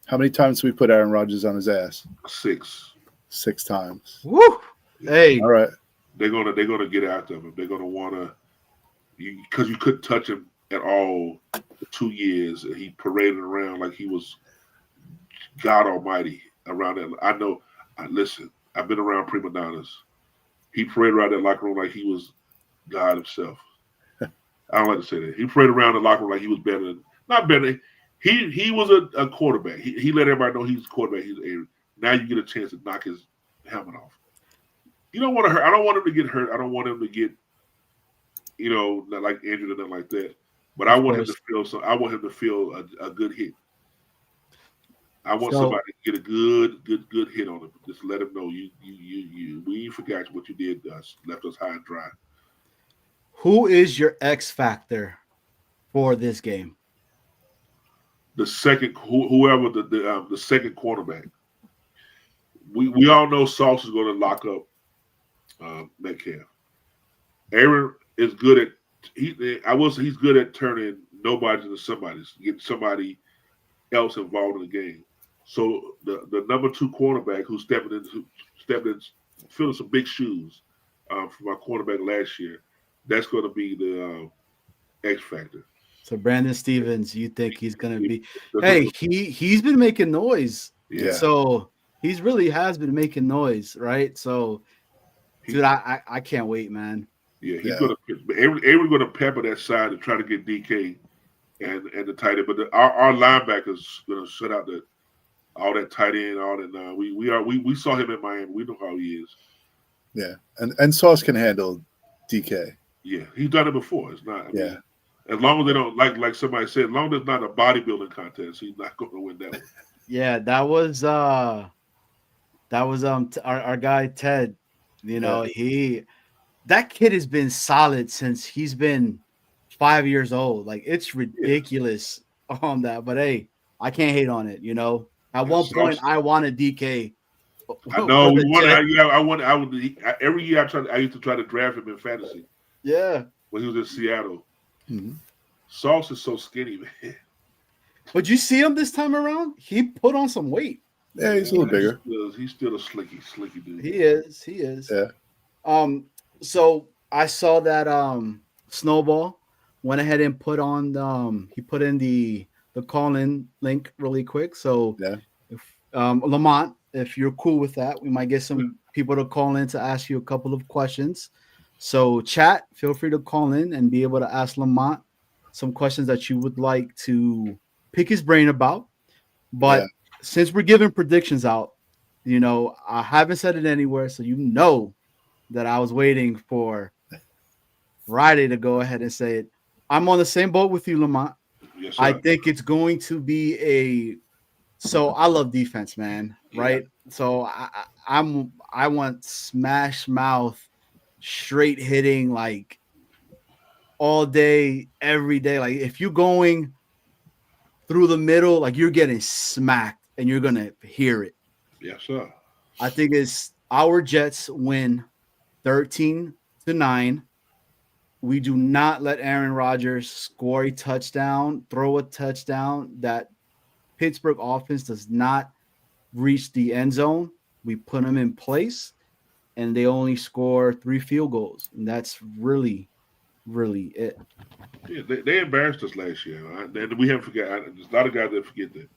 how many times do we put Aaron Rodgers on his ass? 6. 6 times. Woo! Hey, all right. They're gonna get after him. They're gonna wanna, because you couldn't touch him at all for 2 years. He paraded around like he was God Almighty around that. I know. Listen, I've been around prima donnas. He paraded around that locker room like he was God himself. I don't like to say that. He paraded around the locker room like he was not better. He was a quarterback. He let everybody know he's a quarterback. Now you get a chance to knock his helmet off. You don't want to hurt. I don't want him to get hurt. I don't want him to get, not like injured or nothing like that. But I want him to feel I want him to feel a good hit. I want somebody to get a good hit on him. Just let him know we forgot what you did to us. Left us high and dry. Who is your X factor for this game? The second, whoever the second quarterback. We all know Sauce is going to lock up Metcalf. Aaron is good at he's good at turning nobody into somebody's, getting somebody else involved in the game. So the number 2 cornerback who stepped in, filling some big shoes from our cornerback last year, that's going to be the X factor. So Brandon Stevens, you think he's going to be? Hey, he's been making noise. Yeah. So he's really has been making noise, right? So, dude, I can't wait, man. Yeah, he's going to. Aaron's going to pepper that side to try to get DK and the tight end, but our linebackers going to shut out all that tight end, all that. We saw him in Miami. We know how he is. Yeah, and Sauce can handle DK. Yeah, he's done it before. It's not. I mean, as long as they don't like somebody said, as long as it's not a bodybuilding contest, he's not going to win that one. Yeah, that was our guy Ted. That kid has been solid since he's been 5 years old. Like, it's ridiculous on that. But hey, I can't hate on it. At one point I wanted DK. I know we wanted. Every year I used to try to draft him in fantasy. Yeah, when he was in Seattle. Mm-hmm. Sauce is so skinny, man. But you see him this time around? He put on some weight. Yeah, he's a little bigger. He's still a slicky dude. He is. Yeah. So I saw that Snowball went ahead and put on he put in the call-in link really quick. So Yeah. if Lamont, if you're cool with that, we might get some people to call in to ask you a couple of questions. So chat, feel free to call in and be able to ask Lamont some questions that you would like to pick his brain about. But since we're giving predictions out, you know, I haven't said it anywhere, so you know that I was waiting for Friday to go ahead and say it. I'm on the same boat with you, Lamont. Yes, sir. I think it's going to be so I love defense, man. Right. So I want smash mouth, straight hitting, like all day, every day. Like if you're going through the middle, like you're getting smacked and you're gonna hear it. Yes, sir. I think it's our Jets win 13-9. We do not let Aaron Rodgers score a touchdown, throw a touchdown. That Pittsburgh offense does not reach the end zone. We put them in place, and they only score 3 field goals. And that's really, really it. Yeah, they embarrassed us last year. And we haven't forgotten. There's a lot of guys that forget that.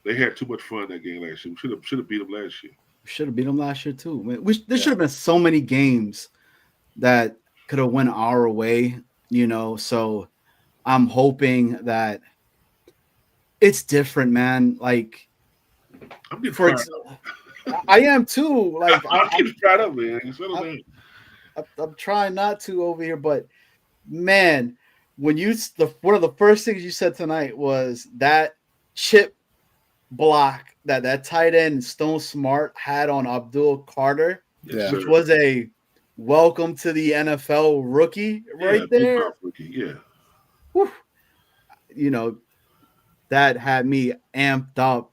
They had too much fun that game last year. We should have beat them last year. We should have beat them last year too. Man, there should have been so many games that could have went our way, you know. So I'm hoping that it's different, man. Like I'm getting fired up. I am too. Like I'm getting fired up, man. I'm trying not to over here, but man, when one of the first things you said tonight was that chip block that tight end Stone Smart had on Abdul Carter, which was a welcome to the NFL rookie right there. Rookie, yeah. Whew. You know, that had me amped up.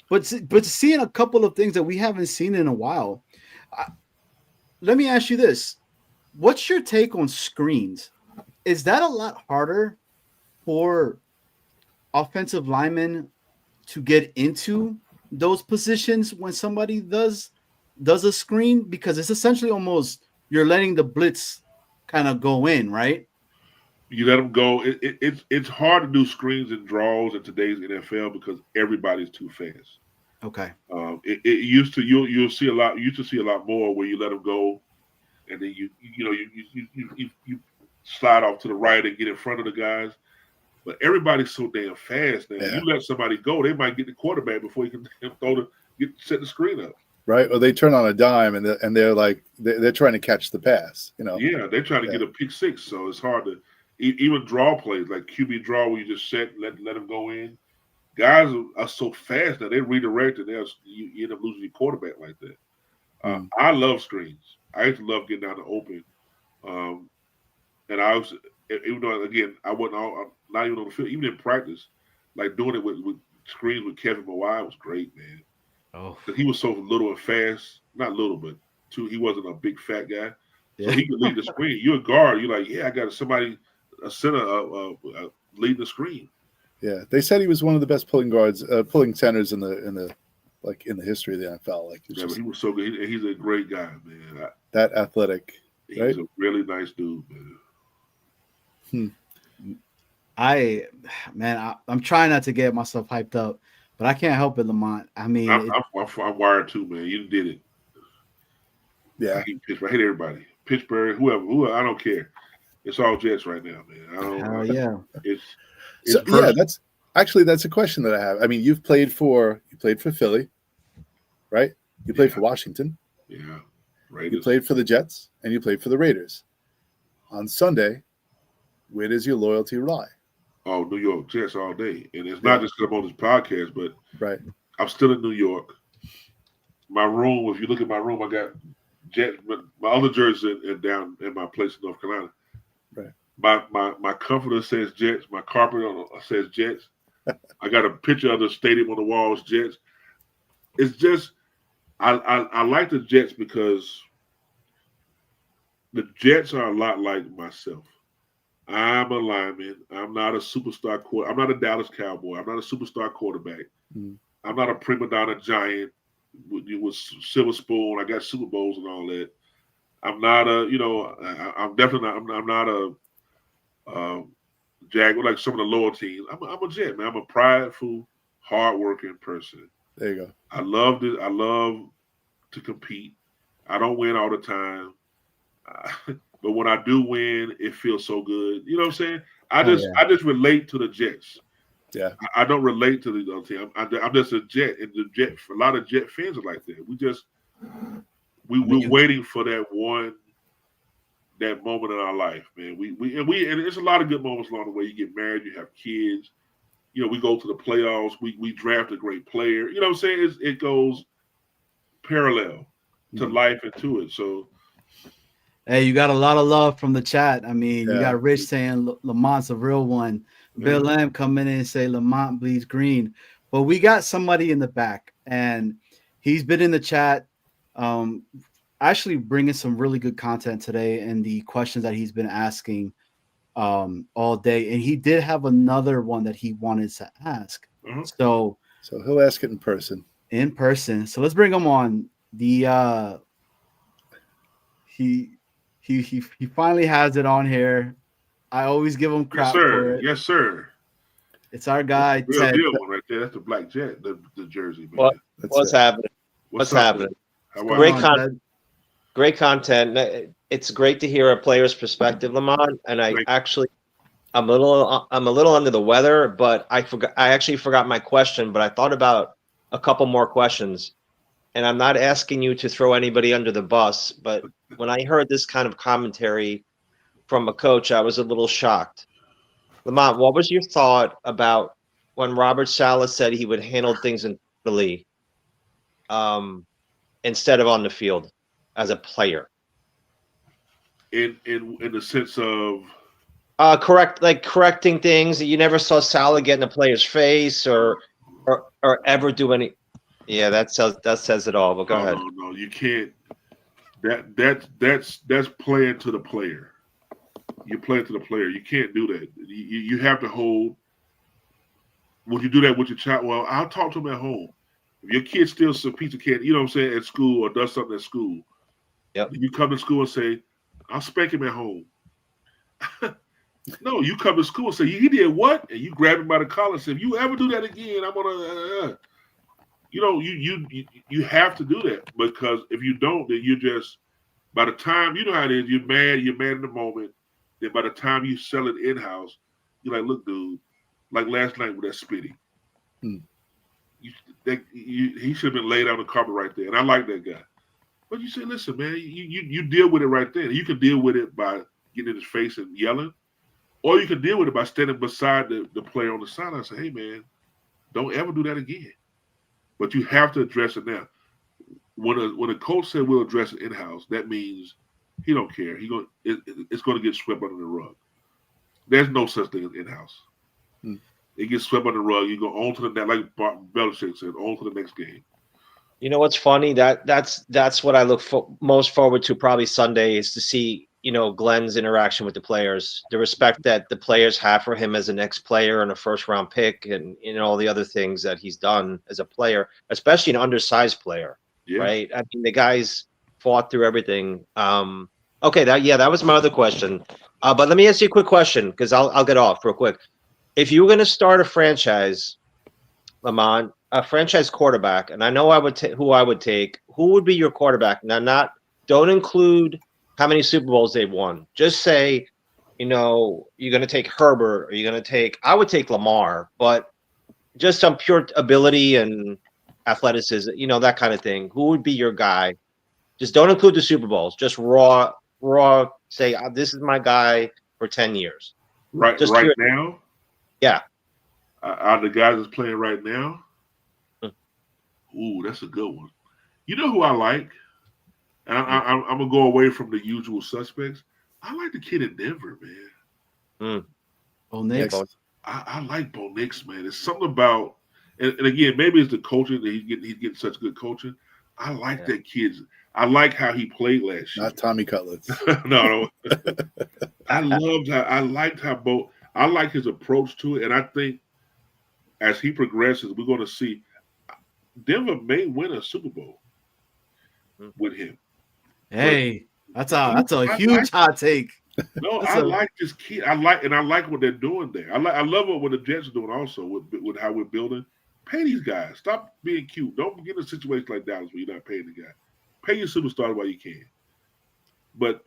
But seeing a couple of things that we haven't seen in a while. Let me ask you this. What's your take on screens? Is that a lot harder for offensive linemen to get into those positions when somebody does a screen? Because it's essentially almost you're letting the blitz kind of go in, right? You let them go. It's hard to do screens and draws in today's NFL because everybody's too fast. Okay. It used to you'll see a lot. You used to see a lot more where you let them go, and then you slide off to the right and get in front of the guys. But everybody's so damn fast now. You let somebody go, they might get the quarterback before you can set the screen up. Right, or they turn on a dime and they're like they're trying to catch the pass. You know. Yeah, they're trying to get a pick six, so it's hard to even draw plays like QB draw where you just set let them go in. Guys are so fast that they redirect and you end up losing your quarterback like that. I love screens. I used to love getting out in the open, and I was even though again I wasn't not even on the field, even in practice, like doing it with screens with Kevin Mawai was great, man. Oh, he was so little and fast. Not little, but he wasn't a big fat guy, yeah. So he could lead the screen. You're a guard. You're like, I got a center leading the screen. Yeah, they said he was one of the best pulling centers in the history of the NFL. Like, but he was so good. He's a great guy, man. That athletic. He's right? a really nice dude, man. I'm trying not to get myself hyped up, but I can't help it, Lamont. I mean, I'm wired too, man. You did it. Yeah, I hate Pittsburgh. I hate everybody. Pittsburgh, whoever. I don't care. It's all Jets right now, man. That's a question that I have. I mean, you played for Philly, right? You played for Washington. Yeah. Raiders. You played for the Jets and you played for the Raiders. On Sunday, where does your loyalty lie? Oh, New York Jets all day. And it's not just because I'm on this podcast, but right. I'm still in New York. My room, if you look at my room, I got Jets, my other jerseys down in my place in North Carolina. Right. My comforter says Jets. My carpet says Jets. I got a picture of the stadium on the walls, Jets. It's just I like the Jets because the Jets are a lot like myself. I'm a lineman. I'm not a superstar quarterback. I'm not a Dallas Cowboy. I'm not a superstar quarterback. Mm-hmm. I'm not a prima donna giant with silver spoon. I got Super Bowls and all that. I'm not I'm definitely not. I'm not Jaguar, like some of the lower teams. I'm a Jet, man. I'm a prideful, hardworking person. There you go. I love to compete. I don't win all the time, but when I do win, it feels so good. You know what I'm saying? I just relate to the Jets. Yeah, I don't relate to the other team. I'm just a Jet, and the Jet. A lot of Jet fans are like that. We're waiting for that moment in our life, man. And it's a lot of good moments along the way. You get married, you have kids. You know, we go to the playoffs. We draft a great player. You know what I'm saying? It goes parallel to life and to it. So, hey, you got a lot of love from the chat. I mean, you got Rich saying Lamont's a real one. Bill Lamb coming in and say Lamont bleeds green. But we got somebody in the back, and he's been in the chat, actually bringing some really good content today and the questions that he's been asking all day. And he did have another one that he wanted to ask. So he'll ask it in person. So let's bring him on. He finally has it on here. I always give him crap for it. Yes, sir. It's our guy, Real Ted. deal one right there. That's the Black Jet, the jersey. Man. What's happening? What's happening? Great content. It's great to hear a player's perspective, Lamont. And I'm a little under the weather, but I actually forgot my question, but I thought about a couple more questions. And I'm not asking you to throw anybody under the bus, but when I heard this kind of commentary from a coach, I was a little shocked. Lamont, what was your thought about when Robert Saleh said he would handle things internally instead of on the field as a player? In the sense of correcting things that you never saw Saleh get in a player's face or ever do any. Yeah, that says it all. But go ahead. No, you can't. That's playing to the player. You're playing to the player. You can't do that. You have to hold. When you do that with your child, well, I'll talk to him at home. If your kid steals some pizza candy, you know what I'm saying, at school or does something at school, you come to school and say, I'll spank him at home. No, you come to school and say, he did what? And you grab him by the collar and say, if you ever do that again, I'm gonna. You have to do that, because if you don't, then you just, by the time, you know how it is, you're mad in the moment. Then by the time you sell it in-house, you're like, look, dude, like last night with that Spitty. He should have been laid on the carpet right there. And I like that guy. But you say, listen, man, you deal with it right there. You can deal with it by getting in his face and yelling, or you can deal with it by standing beside the player on the sideline and say, hey, man, don't ever do that again. But you have to address it now. When a coach said we'll address it in-house, that means he don't care. It's going to get swept under the rug. There's no such thing as in-house. It gets swept under the rug. You go on to the next, like Belichick said, on to the next game. You know what's funny? That's what I look most forward to probably Sunday, is to see, Glenn's interaction with the players, the respect that the players have for him as an ex-player and a first-round pick, and all the other things that he's done as a player, especially an undersized player, right? I mean, the guy's fought through everything. Okay, that was my other question. But let me ask you a quick question, because I'll get off real quick. If you were going to start a franchise, Lamont, a franchise quarterback, and I know who I would take, who would be your quarterback? Now, don't include how many Super Bowls they've won. Just say, you're going to take Herbert, or you're going to take, I would take Lamar, but just some pure ability and athleticism, that kind of thing. Who would be your guy? Just don't include the Super Bowls. Just raw say, this is my guy for 10 years. Right now? Yeah. Are the guys that's playing right now? Ooh, that's a good one. You know who I like? And I'm going to go away from the usual suspects. I like the kid in Denver, man. Bo Nix. I like Bo Nix, man. It's something about, and again, maybe it's the coaching that he's getting such good coaching. I like that kid. I like how he played last year. Not Tommy Cutlets. No. I like his approach to it, and I think as he progresses, we're going to see Denver may win a Super Bowl with him. Hey, that's a huge hot take. No, That's I like this kid. I like what they're doing there. I love what the Jets are doing also with how we're building. Pay these guys. Stop being cute. Don't get in a situation like Dallas where you're not paying the guy. Pay your superstars while you can. But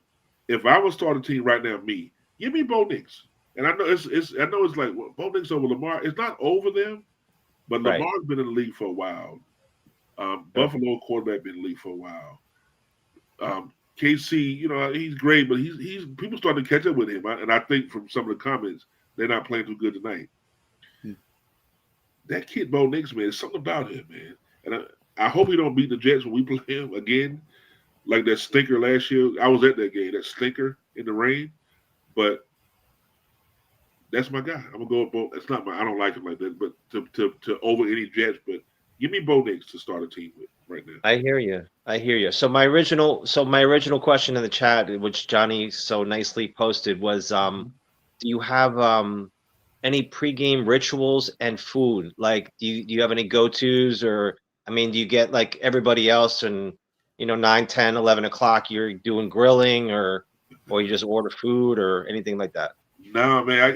if I was starting a team right now, give me Bo Nix. And I know it's like Bo Nix over Lamar. It's not over them, but Right. Lamar's been in the league for a while. Buffalo quarterback been in the league for a while. KC, he's great, but he's people starting to catch up with him. And I think from some of the comments, they're not playing too good tonight. That kid Bo Nix, man, there's something about him, man. And I hope he don't beat the Jets when we play him again, like that stinker last year. I was at that game, that stinker in the rain. But that's my guy. I'm gonna go with Bo. It's not I don't like him like that, but to over any Jets, but give me Bo Nix to start a team with right now. I hear you. So my original question in the chat, which Johnny so nicely posted, was do you have any pregame rituals and food? Like do you have any go-tos, or do you get like everybody else and 9, 10, 11 o'clock you're doing grilling or you just order food or anything like that? No, man,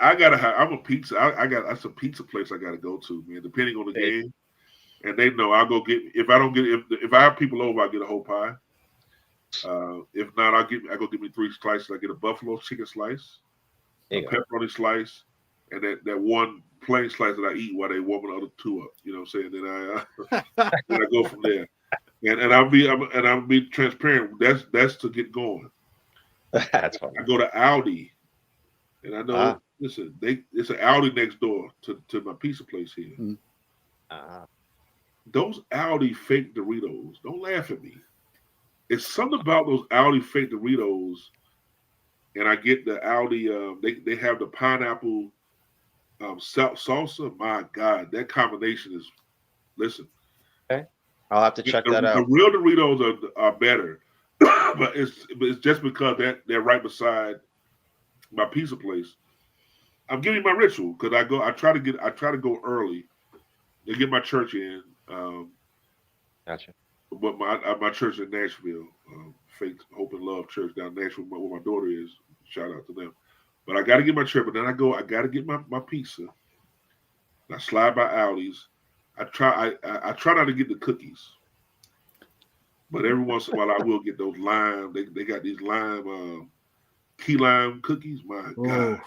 I'm a pizza. That's a pizza place I gotta go to, man, depending on the game. And they know I'll go get, if I have people over, I'll get a whole pie. If not, I go get me 3 slices. I get a buffalo chicken slice, a pepperoni slice, and that one plain slice that I eat while they warm the other 2 up. You know what I'm saying? Then I go from there. And I'll be transparent. That's to get going. That's funny. I go to Aldi, and I know. Listen, it's an Aldi next door to my pizza place here. Those Aldi fake Doritos. Don't laugh at me. It's something about those Aldi fake Doritos, and I get the Aldi. They have the pineapple salsa. My God, that combination is. Listen. Okay, I'll have to check that out. The real Doritos are better. But it's just because they're right beside my pizza place. I'm giving my ritual because I try to go early to get my church in. Gotcha. But my church in Nashville, Faith, Hope and Love Church down in Nashville, where my daughter is. Shout out to them. But I got to get my church. But then I got to get my pizza. And I slide by Aldi's. I try not to get the cookies. But every once in a while, I will get those lime. They got these key lime cookies. My God.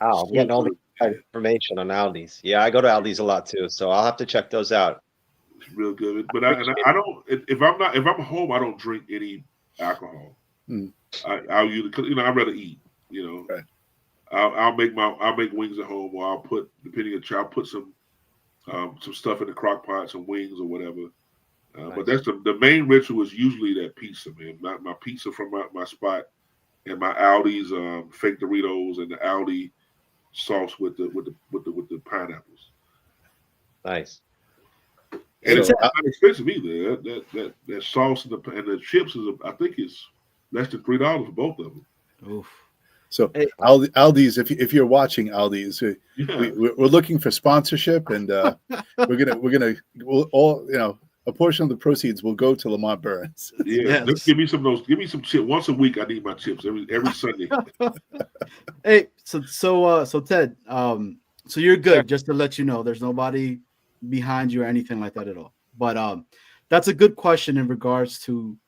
Oh, I'm getting all the information on Aldi's. Yeah, I go to Aldi's a lot too, so I'll have to check those out. It's real good. But I don't. If I'm home, I don't drink any alcohol. I'll usually, I'd rather eat. Right. I'll make wings at home, or I'll put some stuff in the crock pot, some wings or whatever. Nice. But that's the main ritual is usually that pizza, man. My pizza from my spot, and my Aldi's fake Doritos and the Aldi sauce with the pineapples. Nice. And it's not expensive either. That sauce and the chips I think is less than $3 for both of them. Oof. So Aldi's, if you're watching Aldi's, we're looking for sponsorship, and we'll all a portion of the proceeds will go to Lamont Burns. Yeah, yes. Give me some of those. Give me some chips once a week. I need my chips every Sunday. Hey, so Ted, so you're good. Sure. Just to let you know, there's nobody behind you or anything like that at all. But that's a good question in regards to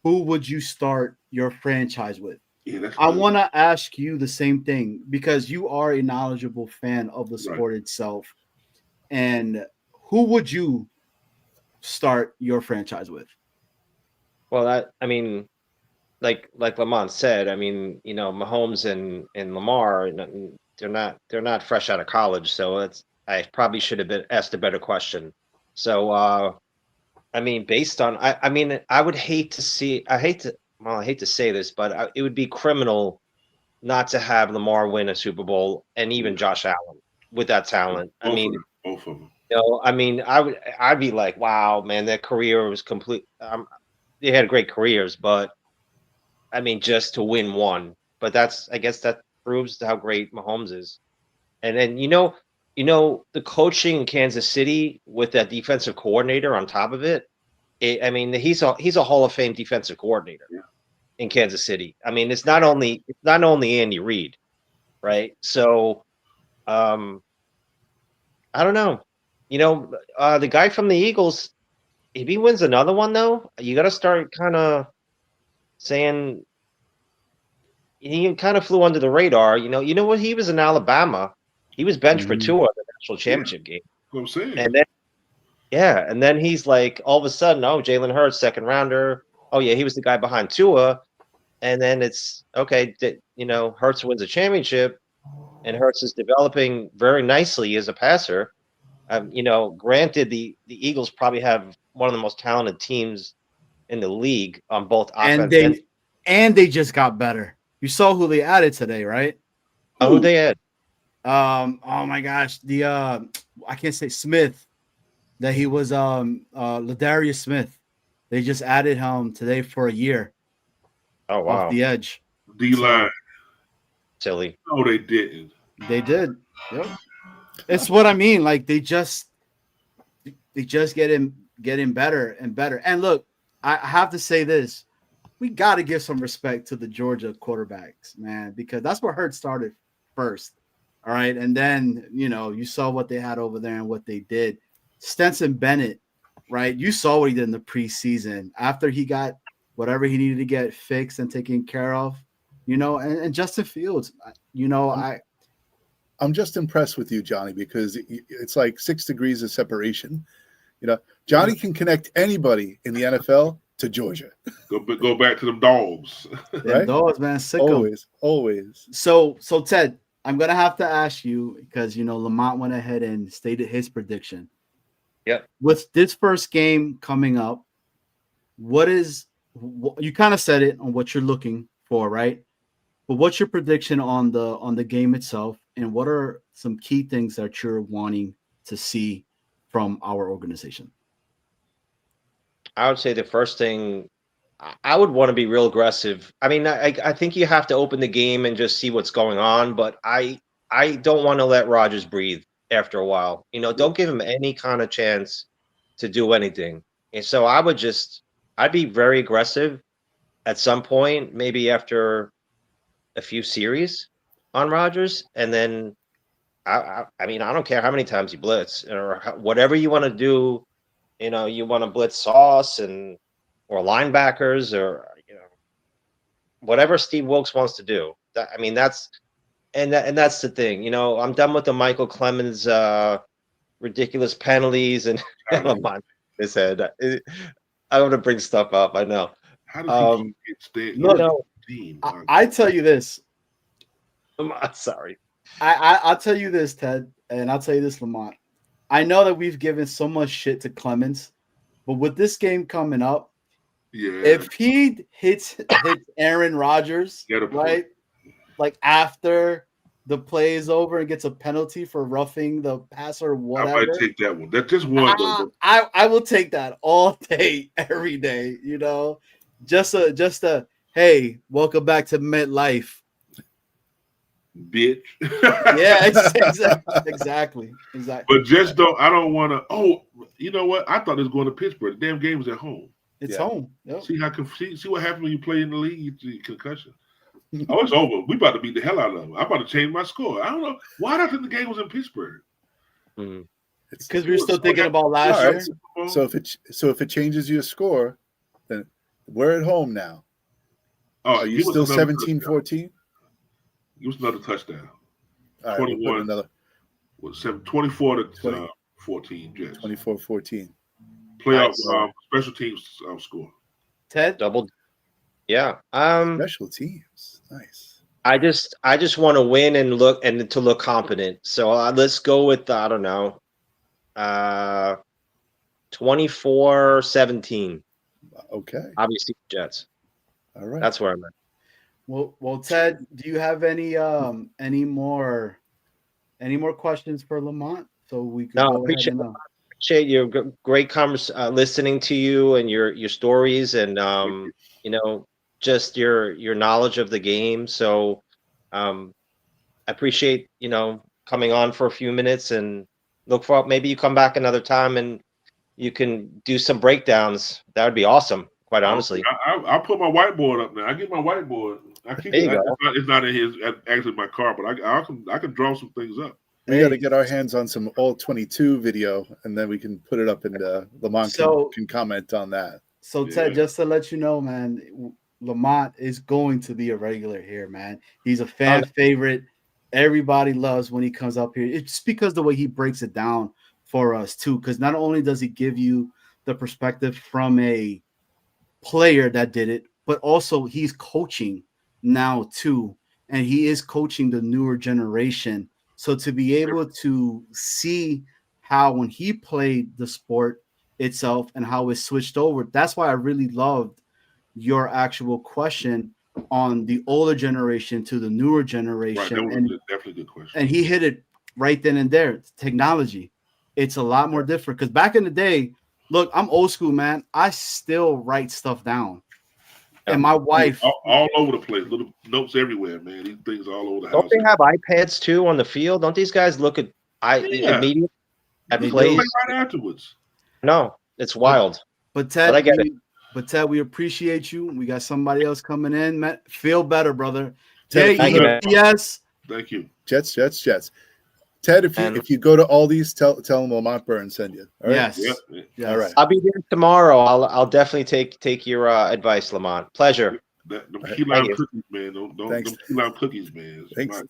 who would you start your franchise with. Yeah, I want to ask you the same thing because you are a knowledgeable fan of the sport itself. And who would you start your franchise with? Well, like Lamont said, Mahomes and Lamar, they're not fresh out of college, so I probably should have been asked a better question. So, based on, I would hate to see, I hate to say this, but it would be criminal not to have Lamar win a Super Bowl, and even Josh Allen with that talent. Both of them. I'd be like, wow, man, their career was complete. They had great careers, but just to win one. But I guess that proves how great Mahomes is. And then the coaching in Kansas City with that defensive coordinator on top of it. He's a Hall of Fame defensive coordinator. Yeah. in Kansas City. I mean, it's not only Andy Reid, right? So, I don't know. The guy from the Eagles, if he wins another one, though, you got to start kind of saying he kind of flew under the radar. You know what? He was in Alabama. He was benched for Tua at the national championship game, What I'm saying. and then he's like, all of a sudden, oh, Jalen Hurts, second rounder. Oh yeah, he was the guy behind Tua, and then it's okay. Hurts wins a championship, and Hurts is developing very nicely as a passer. Granted, the Eagles probably have one of the most talented teams in the league on both offense and they just got better. You saw who they added today, right? who they had. Oh my gosh, the I can't say Smith. That he was Ladarius Smith. They just added him today for a year. Oh wow, off the edge. D-line. silly. No, they didn't. They did. Yep. It's what I mean. Like they just getting better and better. And look, I have to say this. We got to give some respect to the Georgia quarterbacks, man, because that's where Hurts started first. All right. And then, you saw what they had over there and what they did. Stetson Bennett, right? You saw what he did in the preseason after he got whatever he needed to get fixed and taken care of, and Justin Fields, I'm just impressed with you, Johnny, because it's like 6 degrees of separation. Johnny can connect anybody in the NFL to Georgia. Go back to them dogs. Right? Dogs, man. Sick Always. So Ted, I'm gonna have to ask you because Lamont went ahead and stated his prediction. Yep. With this first game coming up, you kind of said it on what you're looking for, right? But what's your prediction on the game itself, and what are some key things that you're wanting to see from our organization? I would say the first thing, I would want to be real aggressive. I mean, I think you have to open the game and just see what's going on, but I don't want to let Rodgers breathe after a while. Don't give him any kind of chance to do anything. And so I'd be very aggressive at some point, maybe after a few series on Rodgers, and then I mean, I don't care how many times you blitz or whatever you want to do. You want to blitz sauce or linebackers or whatever Steve Wilkes wants to do. That's the thing. I'm done with the Michael Clemens ridiculous penalties and his head. I want to bring stuff up. I know. How does he get stayed? Team. I tell you this. I'm sorry. I'll tell you this, Ted, and I'll tell you this, Lamont. I know that we've given so much shit to Clemens, but with this game coming up, if he hits Aaron Rodgers, right, like after the play is over and gets a penalty for roughing the passer, whatever, I might take that one. That's just one. I will take that all day, every day. Just a hey, welcome back to MetLife. Bitch. Yeah, exactly. But just I don't want to. Oh, you know what? I thought it was going to Pittsburgh. The damn game was at home. It's home. Yep. See what happens when you play in the league? You get concussion. Oh, it's over. We about to beat the hell out of them. I'm about to change my score. I don't know why I think the game was in Pittsburgh. It's because we were still thinking about last year. So if it changes your score, then we're at home now. Oh, are you still 17-14? It was another touchdown. All right, 21. Another. 24 to 14. Jets. 24-14. Playoff special teams score. Ted, double. Yeah. Special teams. Nice. I just want to win and to look competent. So let's go with 24-17. Okay. Obviously, Jets. All right. That's where I'm at. Well, Ted, do you have any more questions for Lamont? So we can appreciate your great listening to you and your stories and just your knowledge of the game. So I appreciate coming on for a few minutes and look for maybe you come back another time and you can do some breakdowns. That would be awesome. quite honestly. I'll put my whiteboard up now. I get my whiteboard. I keep There you it. go. It's not in his actually my car, but I can draw some things up. We got to get our hands on some all 22 video, and then we can put it up, and Lamont can comment on that. So Ted, just to let you know, man, Lamont is going to be a regular here, man. He's a fan favorite. Everybody loves when he comes up here. It's because the way he breaks it down for us too. Because not only does he give you the perspective from a player that did it, but also he's coaching now too, and he is coaching the newer generation. So to be able to see how when he played the sport itself and how it switched over, that's why I really loved your actual question on the older generation to the newer generation. Right, that was definitely a good question. And he hit it right then and there. Technology, it's a lot more different because back in the day, look, I'm old school, man. I still write stuff down. And my wife all over the place, little notes everywhere, man. These things all over the house. Don't they have iPads too on the field? Don't these guys look at immediately at plays right afterwards? No, it's wild. But Ted, I get it. But Ted, we appreciate you. We got somebody else coming in. Matt, feel better, brother. Ted, yes. Thank you. Jets. Ted, if you go to Aldi's, tell them Lamont Burns send you. All right? Yes. All right. I'll be there tomorrow. I'll definitely take your advice, Lamont. Pleasure. Them key lime cookies, man. Don't them key lime cookies, man. Thanks.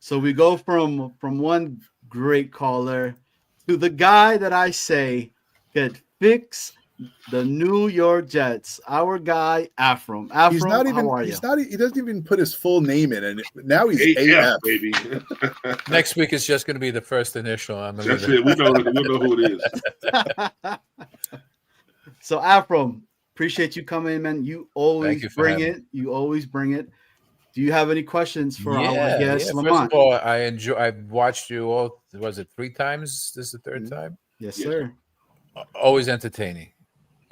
So we go from one great caller to the guy that I say could fix the New York Jets, our guy Afram. He's not even. He doesn't even put his full name in, and now he's AF, baby. Next week is just going to be the first initial. That's it. We know who it is. So Afram, appreciate you coming in, man. You always bring it. You always bring it. Do you have any questions for our guest, Lamont? First of all, I've watched you all. Was it 3 times? This is the 3rd time. Yes, sir. Always entertaining.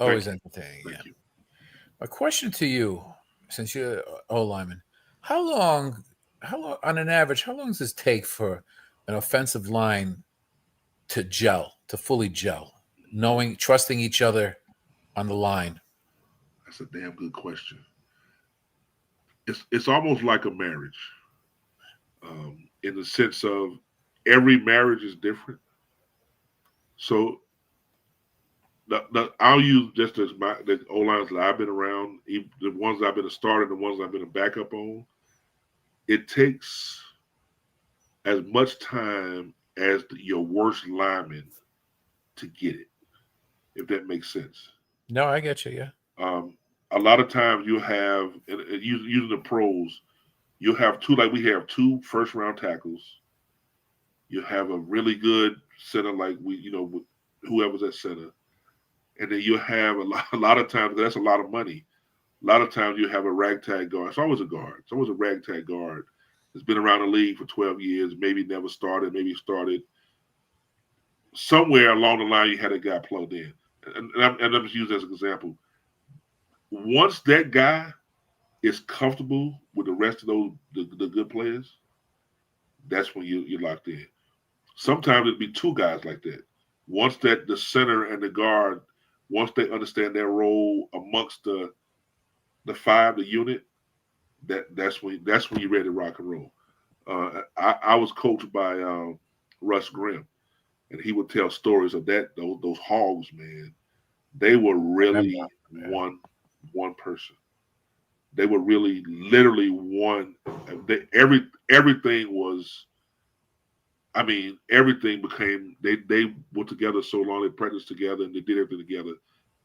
Always entertaining. Thank you. My question to you, since you're O-lineman, how long, on an average, how long does this take for an offensive line to fully gel, trusting each other on the line? That's a damn good question. It's almost like a marriage, in the sense of every marriage is different. So I'll use just as the O-lines that I've been around, the ones I've been a starter, the ones I've been a backup on. It takes as much time as your worst lineman to get it, if that makes sense. No, I get you. Yeah. A lot of times you have, using the pros, you have we have 2 first-round tackles. You have a really good center, like whoever's at center. And then you have a lot of times, that's a lot of money. A lot of times you have a ragtag guard. It's always a guard. It's always a ragtag guard. It's been around the league for 12 years, maybe never started, maybe started. Somewhere along the line, you had a guy plugged in. And I'm just using as an example. Once that guy is comfortable with the rest of the good players, that's when you're locked in. Sometimes it'd be 2 guys like that. Once the center and the guard, once they understand their role amongst the 5, the unit, that's when you're ready to rock and roll. I was coached by Russ Grimm, and he would tell stories of those hogs, man. They were really one person. They were really literally one. Everything was. I mean, everything became. They were together so long. They practiced together and they did everything together.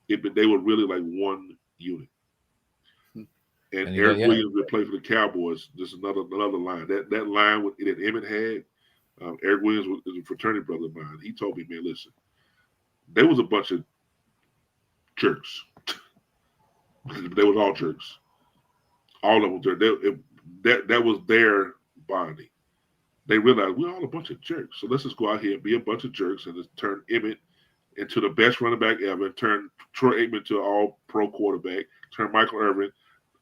They were really like one unit. And Eric Williams would play for the Cowboys. Just another line. That line that Emmett had. Eric Williams is a fraternity brother of mine. He told me, man, listen, there was a bunch of jerks. They was all jerks. All of them there. That was their bonding. They realized we're all a bunch of jerks. So let's just go out here and be a bunch of jerks and just turn Emmett into the best running back ever, turn Troy Aikman into an all-pro quarterback, turn Michael Irvin.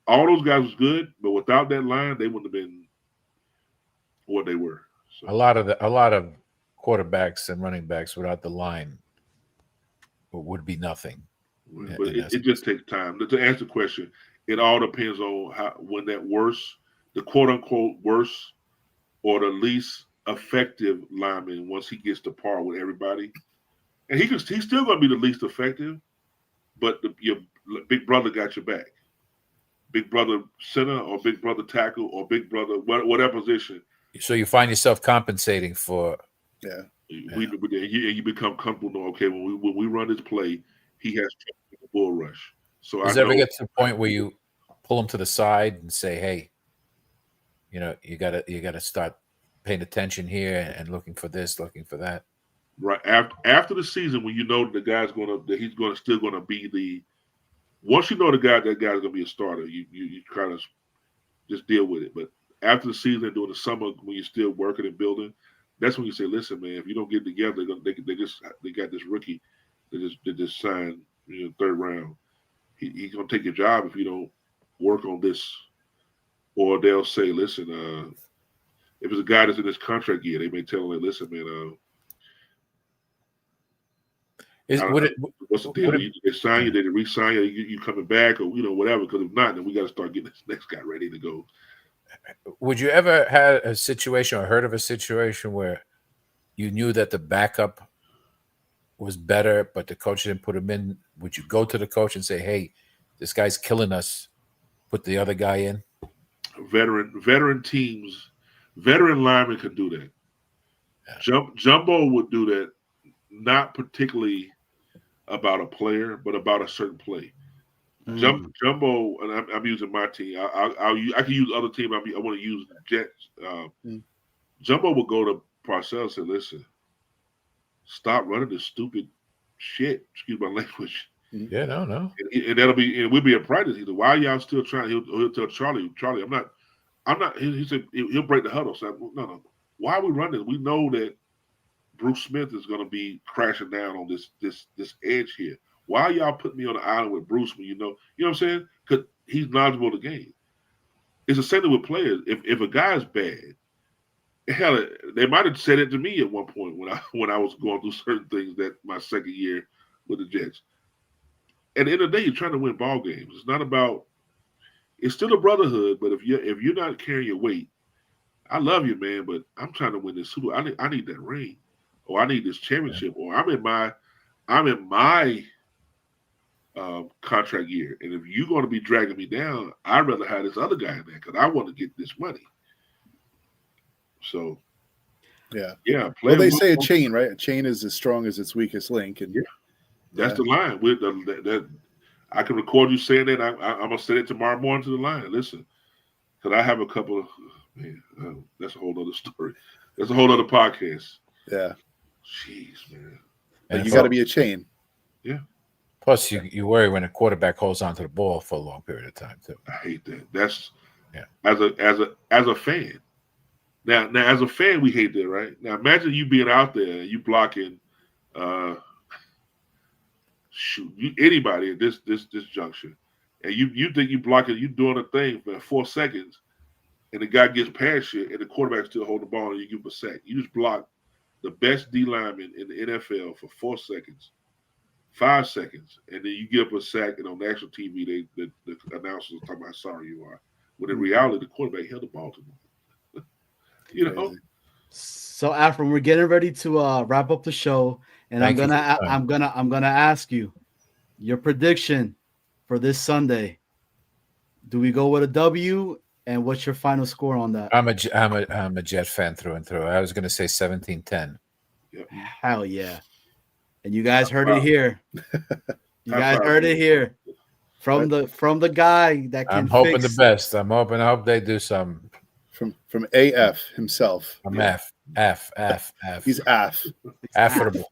All those guys was good, but without that line, they wouldn't have been what they were. So. A lot of quarterbacks and running backs without the line would be nothing. Yeah, but it just takes time. To answer the question, it all depends on when that worst, the quote unquote worst or the least effective lineman, once he gets to par with everybody, and he's still going to be the least effective, but your big brother got your back. Big brother center or big brother tackle or big brother whatever position. So you find yourself compensating for. Yeah. You become comfortable knowing, okay, when we run this play, he has the bull rush. So Does it ever get to the point where you pull him to the side and say, "Hey, you gotta start paying attention here and looking for this, looking for that." Right after the season, when you know he's still gonna be the. Once you know that guy's gonna be a starter, you kind of just deal with it. But after the season, during the summer, when you're still working and building, that's when you say, "Listen, man, if you don't get together, they got this rookie that just signed, third round. He's gonna take your job if you don't work on this." Or they'll say, "Listen, if it's a guy that's in this contract year, they may tell him, listen, man, what's the deal? They sign you, they re-sign you, you coming back, or whatever. Because if not, then we got to start getting this next guy ready to go." Would you ever had a situation or heard of a situation where you knew that the backup was better, but the coach didn't put him in? Would you go to the coach and say, "Hey, this guy's killing us. Put the other guy in"? Veteran teams, veteran linemen can do that. Yeah. Jumbo would do that, not particularly about a player, but about a certain play. Jumbo, and I'm using my team. I can use other team. I want to use Jets. Jumbo will go to Parcells and say, "Listen, stop running this stupid shit." Excuse my language. Yeah, no. And that'll be, and we'll be at practice. He's like, "Why are y'all still trying?" He'll tell Charlie, "I'm not." He said he'll break the huddle. So no. Why are we running? We know that Bruce Smith is going to be crashing down on this edge here. Why are y'all putting me on the island with Bruce when you know what I'm saying? Because he's knowledgeable of the game. It's the same thing with players. If a guy's bad, hell, they might have said it to me at one point when I was going through certain things that my second year with the Jets. At the end of the day, you're trying to win ball games. It's not about. It's still a brotherhood, but if you're not carrying your weight, I love you, man, but I'm trying to win this Super. I need that ring, or I need this championship, or I'm in my contract year, and if you're going to be dragging me down, I'd rather have this other guy in there because I want to get this money. So, yeah. Well, they say a chain, right? A chain is as strong as its weakest link, and that's the line. With that, I can record you saying that. I'm gonna say it tomorrow morning to the line. Listen, because I have a couple of that's a whole other story. That's a whole other podcast. Yeah. Jeez, man. And you got to be a chain. Yeah. Plus, you worry when a quarterback holds onto the ball for a long period of time too. I hate that. That's as a fan. Now as a fan, we hate that, right? Now imagine you being out there, you blocking, anybody at this junction, and you think you blocking, you doing a thing for 4 seconds, and the guy gets past you, and the quarterback still hold the ball, and you give him a sack. You just block the best D lineman in the NFL for 4 seconds, 5 seconds, and then you give up a sack, and on national TV, the announcers are talking about how sorry you are. When in reality, the quarterback held the ball to him. So, Afro, we're getting ready to wrap up the show, and I'm gonna ask you your prediction for this Sunday. Do we go with a W? And what's your final score on that? I'm a Jet fan through and through. I was going to say 17-10. Yep. Hell yeah! And you guys heard it here. You guys heard it here from the guy that can. I'm hoping the best. I hope they do some. From AF himself. I'm F. He's AF. Affordable.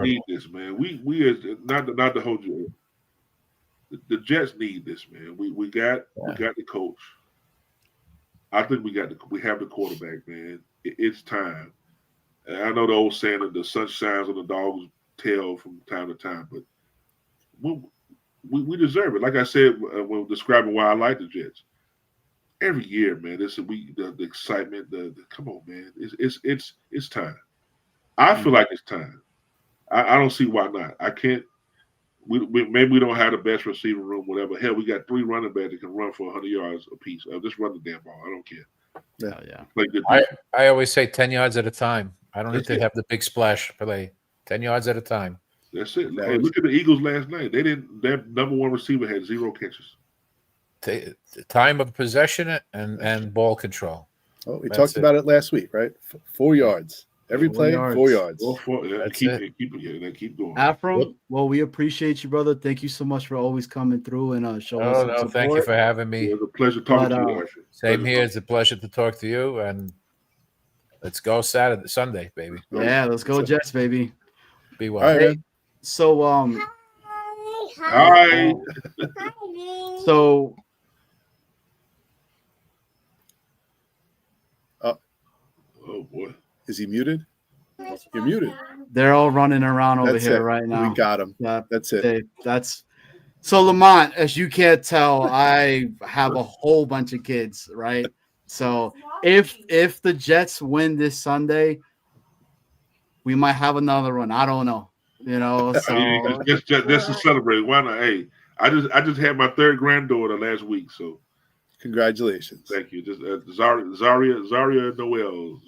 We need this, man. We as not to hold you. The Jets need this, man. We got the coach. I think we have the quarterback, man. It's time. And I know the old saying that the sun shines on the dog's tail from time to time, but we deserve it. Like I said when describing why I like the Jets. Every year, man, the excitement, come on, man. It's time. I feel like it's time. I don't see why not. I can't. maybe we don't have the best receiver room, whatever. Hell, we got 3 running backs that can run for 100 yards apiece. Just run the damn ball. I don't care. Yeah. Like I always say 10 yards at a time. I don't need That's to it. have the big splash play. 10 yards at a time. That's it. Hey, look at the Eagles last night. Their number 1 receiver had 0 catches. Time of possession and ball control. Oh, we talked about it last week, right? 4 yards. Every 4 play, yards. 4 yards. Keep going. Afram, well, we appreciate you, brother. Thank you so much for always coming through and showing us some support. Thank you for having me. It was a pleasure talking to you, Archie. Same here. It's a pleasure to talk to you, and let's go Sunday, baby. Yeah, let's go Jets, baby. Be well. All right, man. So Hi. So Oh boy. Is he muted? You're muted. they're all running around over That's here it. right now. We got him. Yeah, That's it. that's so Lamont, as you can't tell, I have a whole bunch of kids, right? So if the Jets win this Sunday, we might have another one. I don't know. So Just to celebrate. Why not? Hey, I just had my 3rd granddaughter last week, so Congratulations. thank you. Just Zaria Noel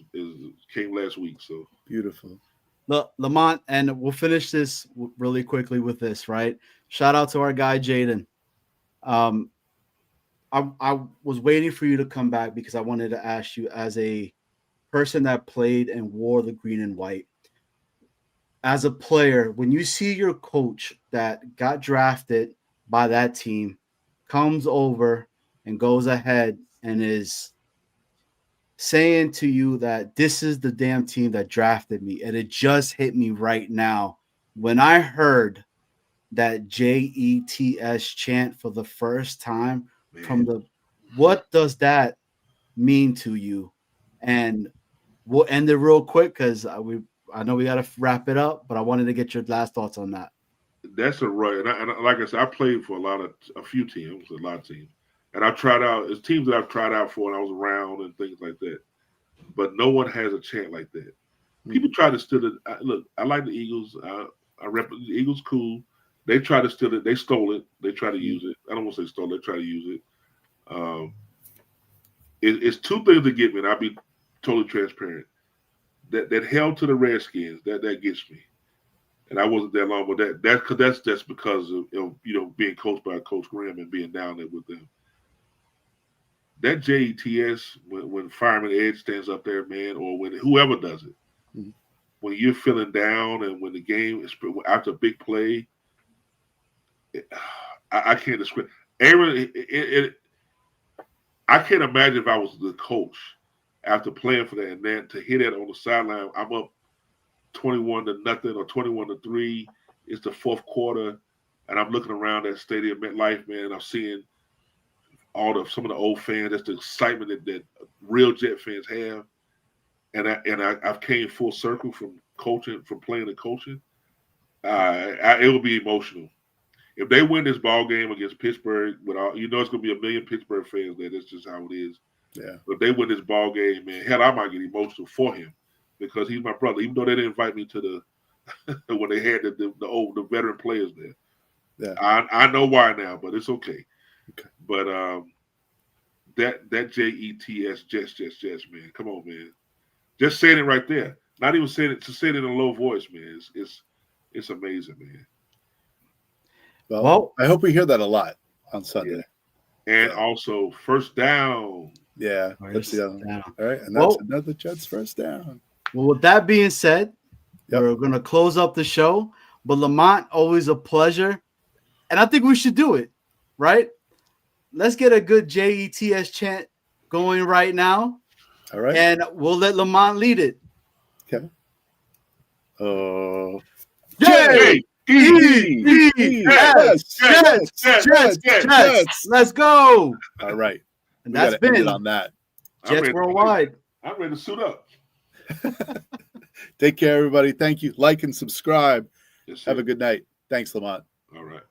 came last week, so Beautiful. Lamont, and we'll finish this really quickly with this, right? Shout out to our guy Jaden. I was waiting for you to come back because I wanted to ask you, as a person that played and wore the green and white, as a player, when you see your coach that got drafted by that team comes over and goes ahead and is saying to you that this is the damn team that drafted me, and it just hit me right now when I heard that JETS chant for the first time from what does that mean to you? And we'll end it real quick because I know we got to wrap it up, but I wanted to get your last thoughts on that. that's a right. And like I said, I played for a few teams, a lot of teams, and I tried out. It's teams that I've tried out for, and I was around and things like that. But no one has a chant like that. People try to steal it. Look, I like the Eagles. I rep the Eagles. Cool. They try to steal it. They stole it. They try to use it. I don't want to say stole. They try to use it. It's 2 things that get me, and I'll be totally transparent. That held to the Redskins, that gets me. And I wasn't that long, but that's because of being coached by Coach Graham and being down there with them. That JETS, when Fireman Ed stands up there, man, or when whoever does it, when you're feeling down and when the game is after a big play, I can't describe. Aaron, I can't imagine if I was the coach after playing for that, and then to hit it on the sideline. I'm up 21-0 or 21-3. It's the 4th quarter, and I'm looking around that stadium at MetLife, man. And I'm seeing some of the old fans. That's the excitement that real Jet fans have, and I've came full circle from coaching, from playing and coaching. It will be emotional if they win this ball game against Pittsburgh. It's going to be a million Pittsburgh fans there. That's just how it is. Yeah. But if they win this ball game, man, hell, I might get emotional for him because he's my brother. Even though they didn't invite me to the when they had the veteran players there. Yeah. I know why now, but it's okay. But that JETS, Jets, man, come on, man. Just saying it right there. Not even saying it, to say it in a low voice, man. It's amazing, man. Well, I hope we hear that a lot on Sunday. Yeah. And also first down. Yeah, that's the other one. All right, and that's another Jets first down. Well, with that being said, we're going to close up the show. But Lamont, always a pleasure. And I think we should do it, right? Let's get a good JETS chant going right now. All right. And we'll let Lamont lead it. Okay. Jets. Let's go. All right. And that's been on that. Jets Worldwide. I'm ready to suit up. Take care, everybody. Thank you. Like and subscribe. Yes, sir. Have a good night. Thanks, Lamont. All right.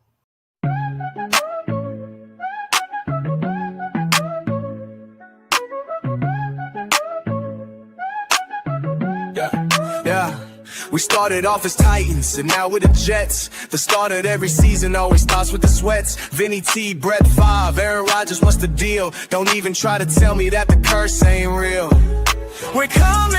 We started off as Titans, and now we're the Jets. The start of every season always starts with the sweats. Vinny T, Brett Favre, Aaron Rodgers, what's the deal? Don't even try to tell me that the curse ain't real. We're coming